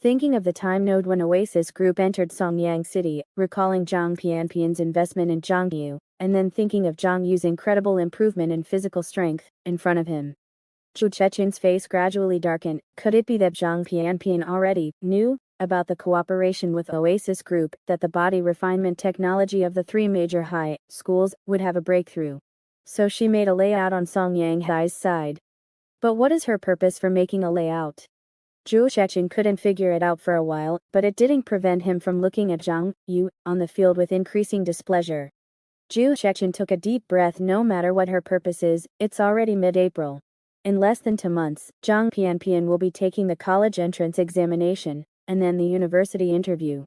thinking of the time node when Oasis Group entered Songyang City, recalling Zhang Pianpian's investment in Zhang Yu, and then thinking of Zhang Yu's incredible improvement in physical strength in front of him. Zhu Chechen's face gradually darkened. Could it be that Zhang Pianpian already knew about the cooperation with Oasis Group, that the body refinement technology of the three major high schools would have a breakthrough? So she made a layout on Songyang Hai's side. But what is her purpose for making a layout? Zhu Chechen couldn't figure it out for a while, but it didn't prevent him from looking at Zhang Yu on the field with increasing displeasure. Zhu Chechen took a deep breath. No matter what her purpose is, it's already mid-April. In less than 2 months, Zhang Pianpian will be taking the college entrance examination, and then the university interview.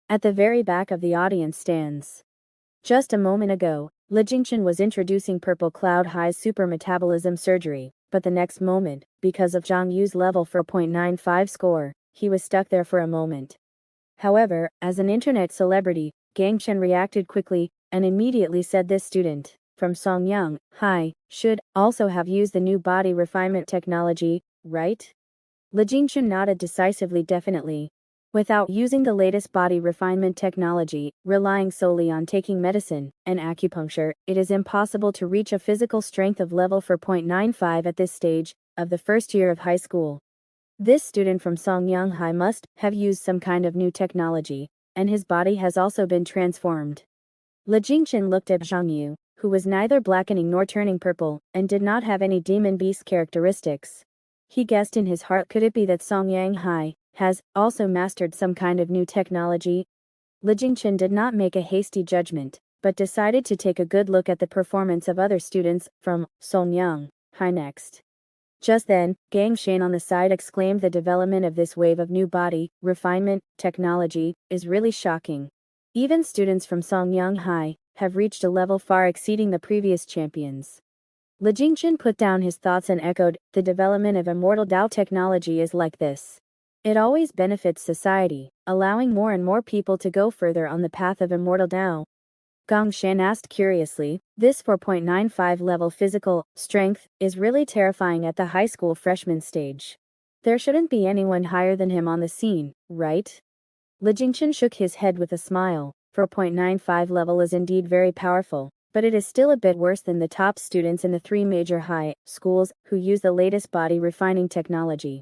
At the very back of the audience stands. Just a moment ago, Li Jingchen was introducing Purple Cloud High's super metabolism surgery, but the next moment, because of Zhang Yu's level 4.95 score, he was stuck there for a moment. However, as an internet celebrity, Gang Chen reacted quickly, and immediately said this student, from Songyang High, should also have used the new body refinement technology, right? Li Jingchen nodded decisively definitely. Without using the latest body refinement technology, relying solely on taking medicine and acupuncture, it is impossible to reach a physical strength of level 4.95 at this stage of the first year of high school. This student from Songyang High must have used some kind of new technology, and his body has also been transformed. Li Jingchen looked at Zhang Yu, who was neither blackening nor turning purple, and did not have any demon beast characteristics. He guessed in his heart, could it be that Songyang High has also mastered some kind of new technology? Li Jingchen did not make a hasty judgment, but decided to take a good look at the performance of other students from Songyang High next. Just then, Gang Shan on the side exclaimed, the development of this wave of new body refinement technology is really shocking. Even students from Songyang High have reached a level far exceeding the previous champions. Li Jingchen put down his thoughts and echoed, the development of immortal Dao technology is like this. It always benefits society, allowing more and more people to go further on the path of immortal Dao. Gang Shan asked curiously, this 4.95 level physical strength is really terrifying at the high school freshman stage. There shouldn't be anyone higher than him on the scene, right? Li Jingchen shook his head with a smile. 4.95 level is indeed very powerful, but it is still a bit worse than the top students in the 3 major high schools who use the latest body refining technology.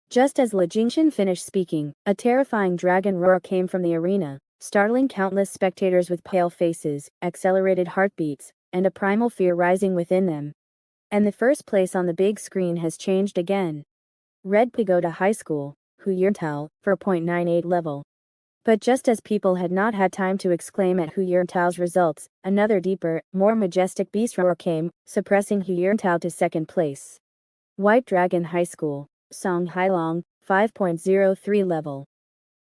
Just as Li Jingchen finished speaking, a terrifying dragon roar came from the arena, startling countless spectators with pale faces, accelerated heartbeats, and a primal fear rising within them. And the first place on the big screen has changed again. Red Pagoda High School, Huyertao, 4.98 level. But just as people had not had time to exclaim at Huyertao's results, another deeper, more majestic beast roar came, suppressing Huyertao to second place. White Dragon High School, Song Hailong, 5.03 level.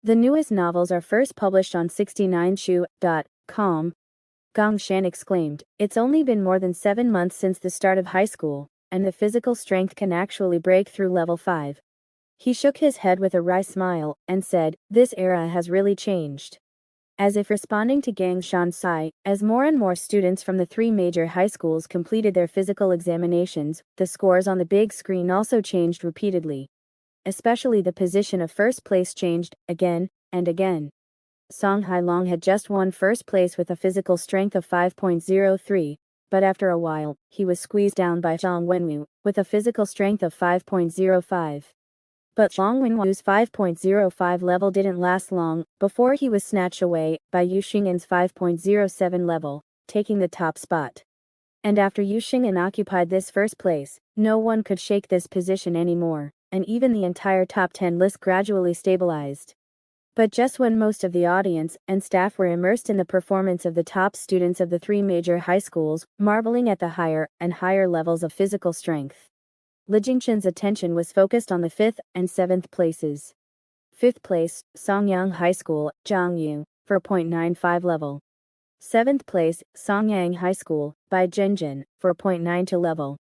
The newest novels are first published on 69shu.com. Gang Shan exclaimed, it's only been more than 7 months since the start of high school, and the physical strength can actually break through level 5. He shook his head with a wry smile, and said, this era has really changed. As if responding to Gang Shan's sigh, as more and more students from the 3 major high schools completed their physical examinations, the scores on the big screen also changed repeatedly. Especially the position of first place changed, again, and again. Song Hailong had just won first place with a physical strength of 5.03, but after a while, he was squeezed down by Zhang Wenwu, with a physical strength of 5.05. But Zhang Wenwu's 5.05 level didn't last long, before he was snatched away by Yu Xing'an's 5.07 level, taking the top spot. And after Yu Xing'an occupied this first place, no one could shake this position anymore, and even the entire top 10 list gradually stabilized. But just when most of the audience and staff were immersed in the performance of the top students of the 3 major high schools, marveling at the higher and higher levels of physical strength, Li Jingchen's attention was focused on the 5th and 7th places. 5th place, Songyang High School, Zhang Yu, 4.95 level. 7th place, Songyang High School, by Zhenjin, 4.92 level.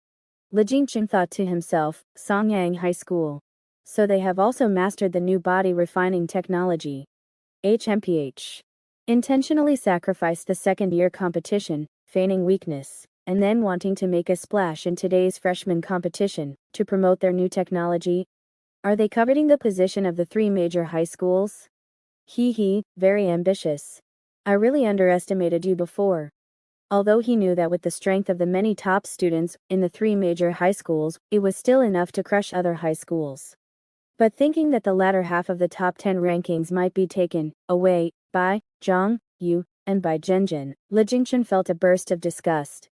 Li Jingchen thought to himself, Songyang High School. So they have also mastered the new body refining technology. HMPH. Intentionally sacrificed the second-year competition, feigning weakness, and then wanting to make a splash in today's freshman competition, to promote their new technology. Are they coveting the position of the 3 major high schools? Very ambitious. I really underestimated you before. Although he knew that with the strength of the many top students in the 3 major high schools, it was still enough to crush other high schools. But thinking that the latter half of the top 10 rankings might be taken away by Zhang Yu and by Zhenjin, Li Jingchen felt a burst of disgust.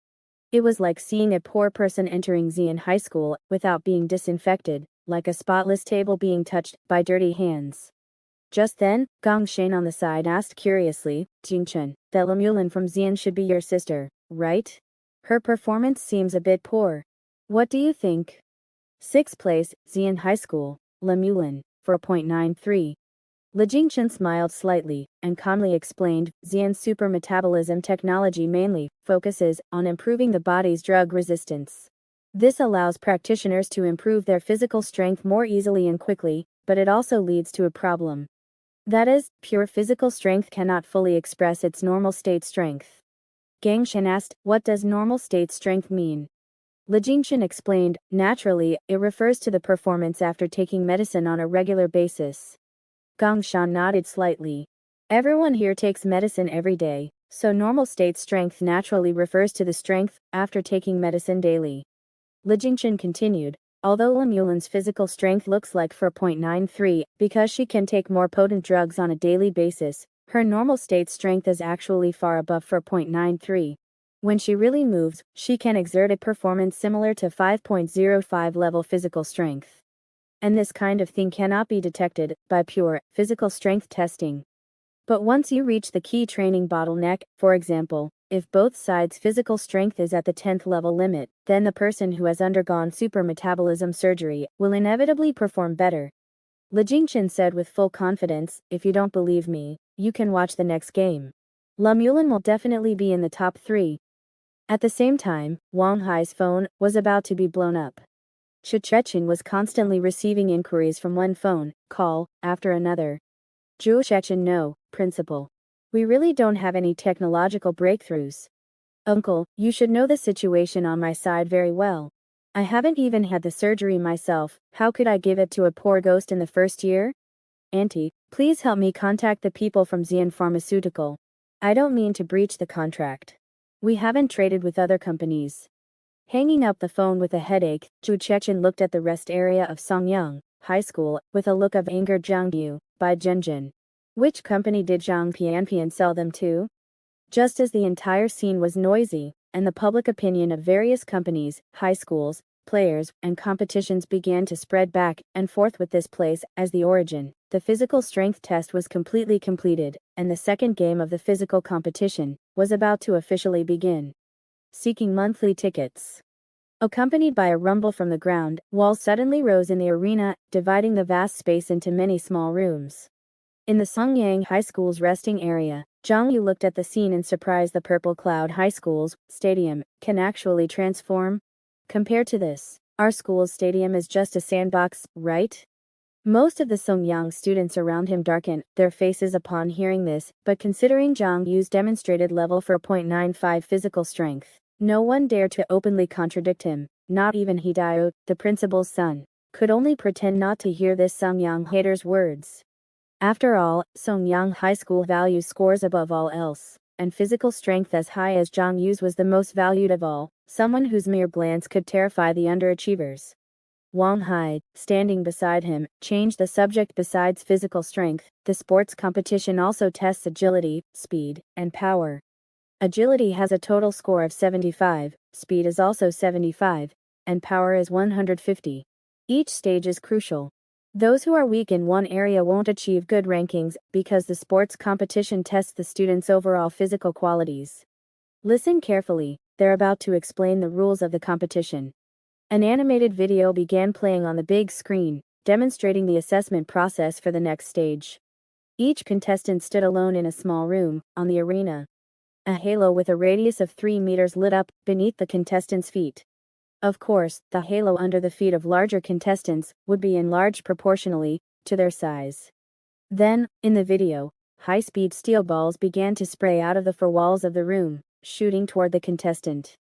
It was like seeing a poor person entering Xian High School without being disinfected, like a spotless table being touched by dirty hands. Just then, Gang Shan on the side asked curiously, Jingchen, that Lemulin from Xian should be your sister, right? Her performance seems a bit poor. What do you think? 6th place, Xian High School, Lemulin, 4.93. Li Jingchen smiled slightly, and calmly explained, Xian's super metabolism technology mainly focuses on improving the body's drug resistance. This allows practitioners to improve their physical strength more easily and quickly, but it also leads to a problem. That is, pure physical strength cannot fully express its normal state strength. Gang Shen asked, what does normal state strength mean? Li Jingchen explained, naturally, it refers to the performance after taking medicine on a regular basis. Gang Shan nodded slightly. Everyone here takes medicine every day, so normal state strength naturally refers to the strength after taking medicine daily. Li Jingchen continued, although Lemulin's physical strength looks like 4.93 because she can take more potent drugs on a daily basis, her normal state strength is actually far above 4.93. When she really moves, she can exert a performance similar to 5.05 level physical strength. And this kind of thing cannot be detected by pure physical strength testing. But once you reach the key training bottleneck, for example, if both sides' physical strength is at the 10th level limit, then the person who has undergone super metabolism surgery will inevitably perform better. Li Jingchen said with full confidence, if you don't believe me, you can watch the next game. Lemulin will definitely be in the top 3. At the same time, Wang Hai's phone was about to be blown up. Chu Chechen was constantly receiving inquiries from one phone call after another. Zhu Chechen, no, principal. We really don't have any technological breakthroughs. Uncle, you should know the situation on my side very well. I haven't even had the surgery myself, how could I give it to a poor ghost in the first year? Auntie, please help me contact the people from Xian Pharmaceutical. I don't mean to breach the contract. We haven't traded with other companies. Hanging up the phone with a headache, Zhu Chechen looked at the rest area of Songyang High School with a look of anger. Zhangyu, by Zhenjin. Which company did Zhang Pianpian sell them to? Just as the entire scene was noisy, and the public opinion of various companies, high schools, players, and competitions began to spread back and forth with this place as the origin, the physical strength test was completely completed, and the second game of the physical competition was about to officially begin. Seeking monthly tickets. Accompanied by a rumble from the ground, walls suddenly rose in the arena, dividing the vast space into many small rooms. In the Songyang High School's resting area, Zhang Yu looked at the scene in surprise. The Purple Cloud High School's stadium can actually transform. Compared to this, our school's stadium is just a sandbox, right? Most of the Songyang students around him darkened their faces upon hearing this, but considering Zhang Yu's demonstrated level 4.95 physical strength, no one dared to openly contradict him, not even Hideo, the principal's son, could only pretend not to hear this Songyang hater's words. After all, Songyang High School values scores above all else, and physical strength as high as Zhang Yu's was the most valued of all, someone whose mere glance could terrify the underachievers. Wang Hai, standing beside him, changed the subject. Besides physical strength, the sports competition also tests agility, speed, and power. Agility has a total score of 75, speed is also 75, and power is 150. Each stage is crucial. Those who are weak in one area won't achieve good rankings because the sports competition tests the students' overall physical qualities. Listen carefully, they're about to explain the rules of the competition. An animated video began playing on the big screen, demonstrating the assessment process for the next stage. Each contestant stood alone in a small room, on the arena. A halo with a radius of 3 meters lit up beneath the contestants' feet. Of course, the halo under the feet of larger contestants would be enlarged proportionally to their size. Then, in the video, high-speed steel balls began to spray out of the four walls of the room, shooting toward the contestant.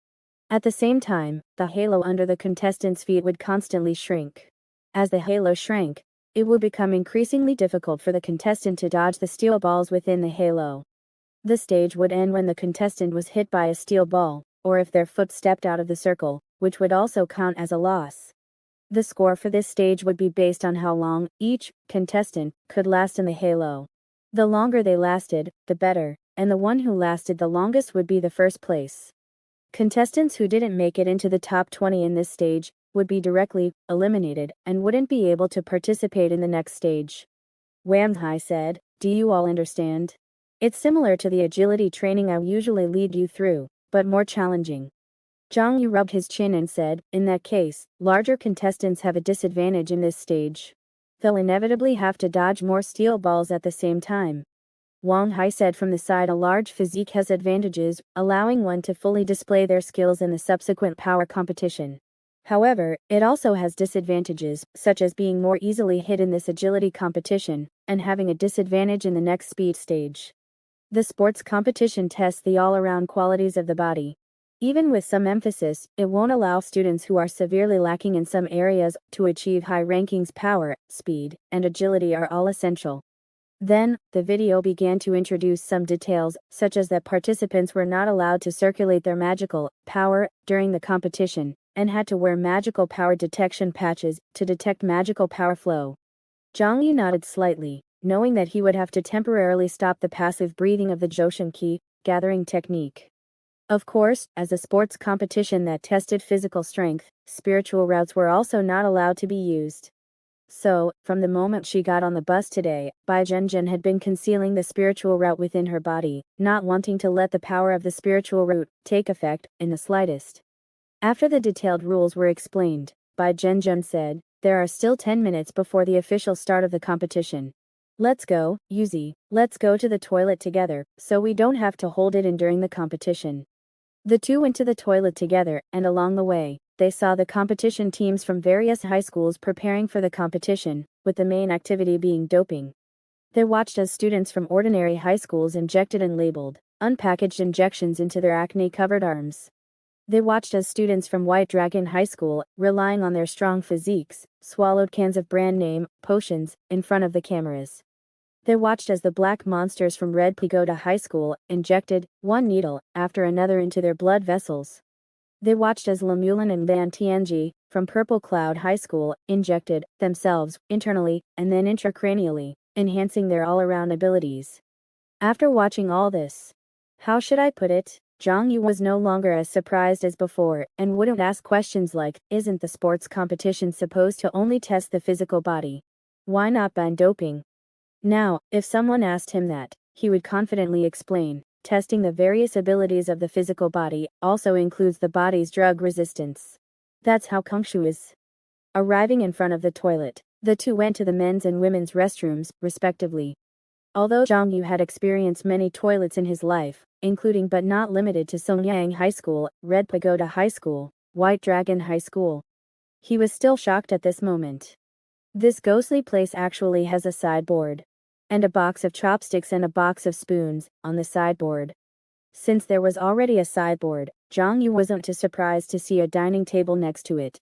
At the same time, the halo under the contestants' feet would constantly shrink. As the halo shrank, it would become increasingly difficult for the contestant to dodge the steel balls within the halo. The stage would end when the contestant was hit by a steel ball, or if their foot stepped out of the circle, which would also count as a loss. The score for this stage would be based on how long each contestant could last in the halo. The longer they lasted, the better, and the one who lasted the longest would be the first place. Contestants who didn't make it into the top 20 in this stage would be directly eliminated and wouldn't be able to participate in the next stage. Wang Hai said, "Do you all understand? It's similar to the agility training I usually lead you through, but more challenging." Zhang Yu rubbed his chin and said, in that case, larger contestants have a disadvantage in this stage. They'll inevitably have to dodge more steel balls at the same time. Wang Hai said from the side, a large physique has advantages, allowing one to fully display their skills in the subsequent power competition. However, it also has disadvantages, such as being more easily hit in this agility competition, and having a disadvantage in the next speed stage. The sports competition tests the all-around qualities of the body. Even with some emphasis, it won't allow students who are severely lacking in some areas to achieve high rankings. Power, speed, and agility are all essential. Then, the video began to introduce some details, such as that participants were not allowed to circulate their magical power during the competition, and had to wear magical power detection patches to detect magical power flow. Zhang Yi nodded slightly, knowing that he would have to temporarily stop the passive breathing of the Zhoushan Qi gathering technique. Of course, as a sports competition that tested physical strength, spiritual routes were also not allowed to be used. So, from the moment she got on the bus today, Bai Zhenjin had been concealing the spiritual route within her body, not wanting to let the power of the spiritual route take effect in the slightest. After the detailed rules were explained, Bai Zhenjin said, there are still 10 minutes before the official start of the competition. Let's go, Yuzi, let's go to the toilet together, so we don't have to hold it in during the competition. The two went to the toilet together, and along the way, they saw the competition teams from various high schools preparing for the competition, with the main activity being doping. They watched as students from ordinary high schools injected and labeled unpackaged injections into their acne-covered arms. They watched as students from White Dragon High School, relying on their strong physiques, swallowed cans of brand name potions in front of the cameras. They watched as the black monsters from Red Pagoda High School injected one needle after another into their blood vessels. They watched as Lemulin and Van Tianji from Purple Cloud High School injected themselves internally and then intracranially, enhancing their all-around abilities. After watching all this, how should I put it? Zhang Yu was no longer as surprised as before and wouldn't ask questions like, isn't the sports competition supposed to only test the physical body? Why not ban doping? Now, if someone asked him that, he would confidently explain, testing the various abilities of the physical body also includes the body's drug resistance. That's how Kung Fu is. Arriving in front of the toilet, the two went to the men's and women's restrooms, respectively. Although Zhang Yu had experienced many toilets in his life, including but not limited to Songyang High School, Red Pagoda High School, White Dragon High School, he was still shocked at this moment. This ghostly place actually has a sideboard. And a box of chopsticks and a box of spoons on the sideboard. Since there was already a sideboard, Zhang Yu wasn't too surprised to see a dining table next to it.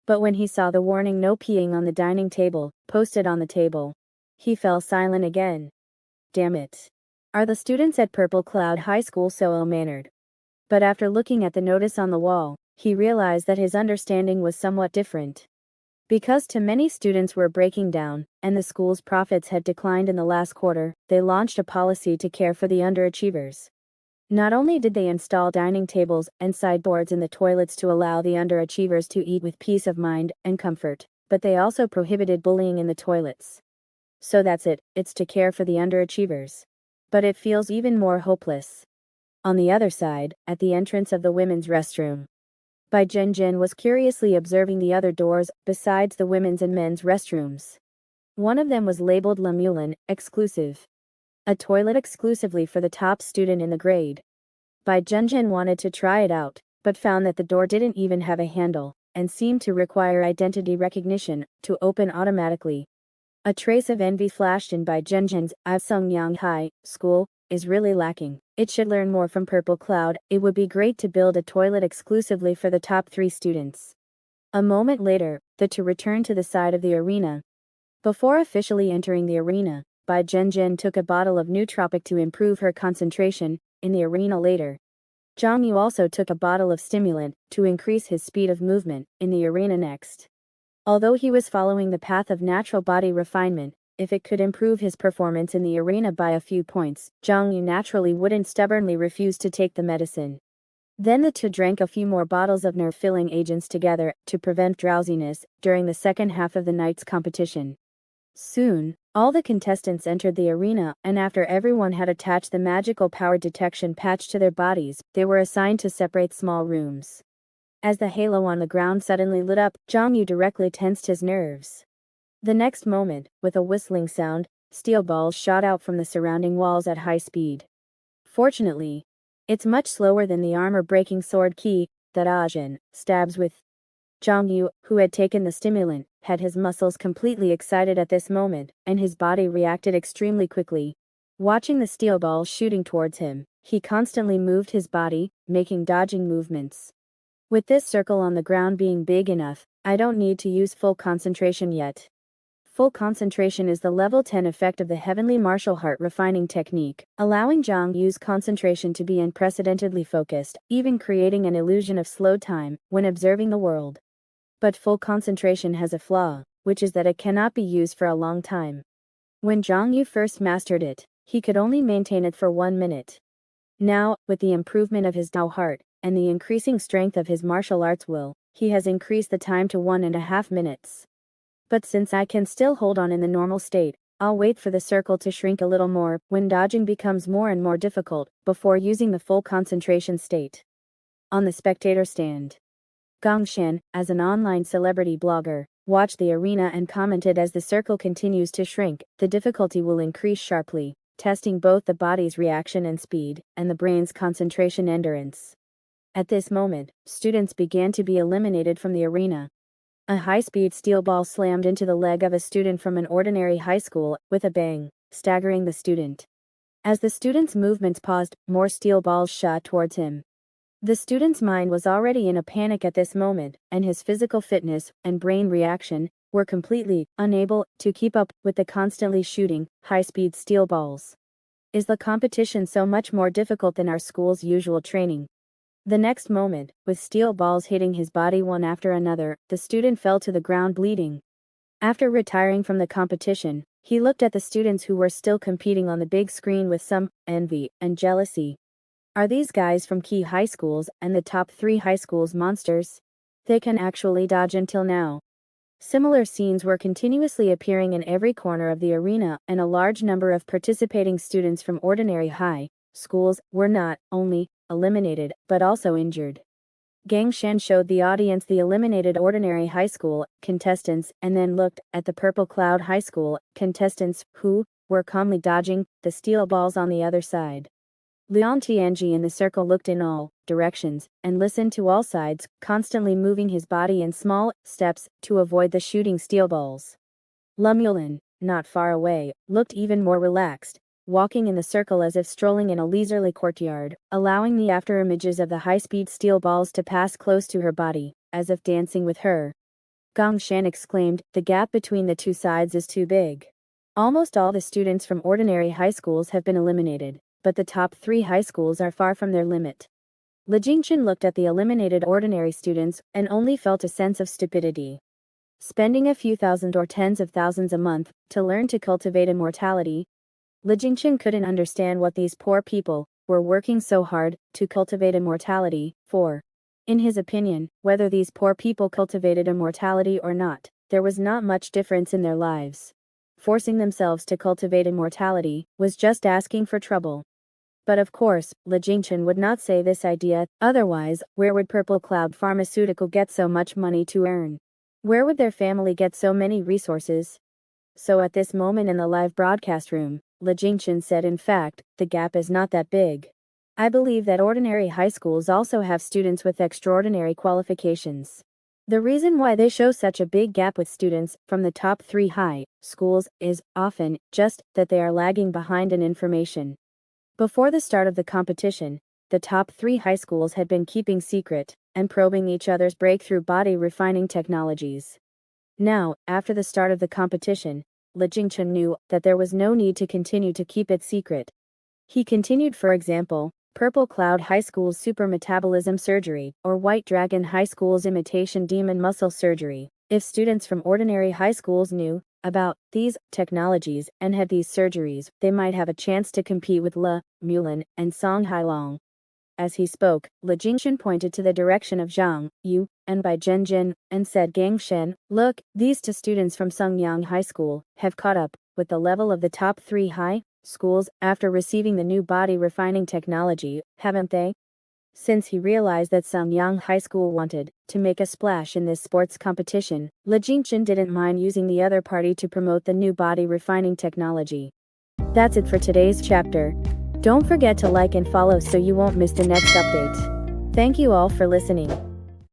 But when he saw the warning "No peeing on the dining table" posted on the table, he fell silent again. Damn it. Are the students at Purple Cloud High School so ill-mannered? But after looking at the notice on the wall, he realized that his understanding was somewhat different. Because too many students were breaking down, and the school's profits had declined in the last quarter, they launched a policy to care for the underachievers. Not only did they install dining tables and sideboards in the toilets to allow the underachievers to eat with peace of mind and comfort, but they also prohibited bullying in the toilets. So that's it, it's to care for the underachievers. But it feels even more hopeless. On the other side, at the entrance of the women's restroom, Bai Zhenjin was curiously observing the other doors, besides the women's and men's restrooms. One of them was labeled Lemulin, exclusive. A toilet exclusively for the top student in the grade. Bai Zhenjin wanted to try it out, but found that the door didn't even have a handle, and seemed to require identity recognition to open automatically. A trace of envy flashed in Bai Zhenjin's Songyang High School is really lacking. It should learn more from Purple Cloud. It would be great to build a toilet exclusively for the top 3 students. A moment later, the two returned to the side of the arena. Before officially entering the arena, Bai Zhenjin took a bottle of nootropic to improve her concentration in the arena later. Zhang Yu also took a bottle of stimulant to increase his speed of movement in the arena next. Although he was following the path of natural body refinement, if it could improve his performance in the arena by a few points, Zhang Yu naturally wouldn't stubbornly refuse to take the medicine. Then the two drank a few more bottles of nerve-filling agents together to prevent drowsiness during the second half of the night's competition. Soon, all the contestants entered the arena, and after everyone had attached the magical power detection patch to their bodies, they were assigned to separate small rooms. As the halo on the ground suddenly lit up, Xiong Yu directly tensed his nerves. The next moment, with a whistling sound, steel balls shot out from the surrounding walls at high speed. Fortunately, it's much slower than the armor-breaking sword Qi that Ajin stabs with. Xiong Yu, who had taken the stimulant, had his muscles completely excited at this moment, and his body reacted extremely quickly. Watching the steel balls shooting towards him, he constantly moved his body, making dodging movements. With this circle on the ground being big enough, I don't need to use full concentration yet. Full concentration is the level 10 effect of the heavenly martial heart refining technique, allowing Xiong Yu's concentration to be unprecedentedly focused, even creating an illusion of slow time when observing the world. But full concentration has a flaw, which is that it cannot be used for a long time. When Xiong Yu first mastered it, he could only maintain it for 1 minute. Now, with the improvement of his Dao heart, and the increasing strength of his martial arts will, he has increased the time to 1.5 minutes. But since I can still hold on in the normal state, I'll wait for the circle to shrink a little more when dodging becomes more and more difficult, before using the full concentration state. On the spectator stand, Gong Shen, as an online celebrity blogger, watched the arena and commented, as the circle continues to shrink, the difficulty will increase sharply, testing both the body's reaction and speed, and the brain's concentration endurance. At this moment, students began to be eliminated from the arena. A high-speed steel ball slammed into the leg of a student from an ordinary high school, with a bang, staggering the student. As the student's movements paused, more steel balls shot towards him. The student's mind was already in a panic at this moment, and his physical fitness and brain reaction were completely unable to keep up with the constantly shooting, high-speed steel balls. Is the competition so much more difficult than our school's usual training? The next moment, with steel balls hitting his body one after another, the student fell to the ground bleeding. After retiring from the competition, he looked at the students who were still competing on the big screen with some envy and jealousy. Are these guys from key high schools and the top 3 high schools monsters? They can actually dodge until now. Similar scenes were continuously appearing in every corner of the arena, and a large number of participating students from ordinary high schools were not only eliminated, but also injured. Gang Shen showed the audience the eliminated ordinary high school contestants and then looked at the Purple Cloud High School contestants, who were calmly dodging the steel balls on the other side. Liang Tianji in the circle looked in all directions and listened to all sides, constantly moving his body in small steps to avoid the shooting steel balls. Lumulin, not far away, looked even more relaxed, walking in the circle as if strolling in a leisurely courtyard, allowing the afterimages of the high-speed steel balls to pass close to her body, as if dancing with her. Gong Shan exclaimed, "The gap between the two sides is too big." Almost all the students from ordinary high schools have been eliminated, but the top 3 high schools are far from their limit. Li Jingchen looked at the eliminated ordinary students and only felt a sense of stupidity. Spending a few thousand or tens of thousands a month to learn to cultivate immortality, Li Jingchen couldn't understand what these poor people were working so hard to cultivate immortality for. In his opinion, whether these poor people cultivated immortality or not, there was not much difference in their lives. Forcing themselves to cultivate immortality was just asking for trouble. But of course, Li Jingchen would not say this idea, otherwise, where would Purple Cloud Pharmaceutical get so much money to earn? Where would their family get so many resources? So at this moment in the live broadcast room, Li Jingchen said, "In fact, the gap is not that big. I believe that ordinary high schools also have students with extraordinary qualifications. The reason why they show such a big gap with students from the top 3 high schools is often just that they are lagging behind in information." Before the start of the competition, the top 3 high schools had been keeping secret and probing each other's breakthrough body refining technologies. Now, after the start of the competition, Li Jingchen knew that there was no need to continue to keep it secret. He continued, for example, Purple Cloud High School's super metabolism surgery, or White Dragon High School's imitation demon muscle surgery. If students from ordinary high schools knew about these technologies and had these surgeries, they might have a chance to compete with Le Mulin and Song Hailong. As he spoke, Li Jingchen pointed to the direction of Xiong Yu and Bai Zhenjin and said, "Gang Shen, look, these 2 students from Sungyang High School have caught up with the level of the top 3 high schools after receiving the new body refining technology, haven't they?" Since he realized that Xiong High School wanted to make a splash in this sports competition, Le Jinchen didn't mind using the other party to promote the new body refining technology. That's it for today's chapter. Don't forget to like and follow so you won't miss the next update. Thank you all for listening.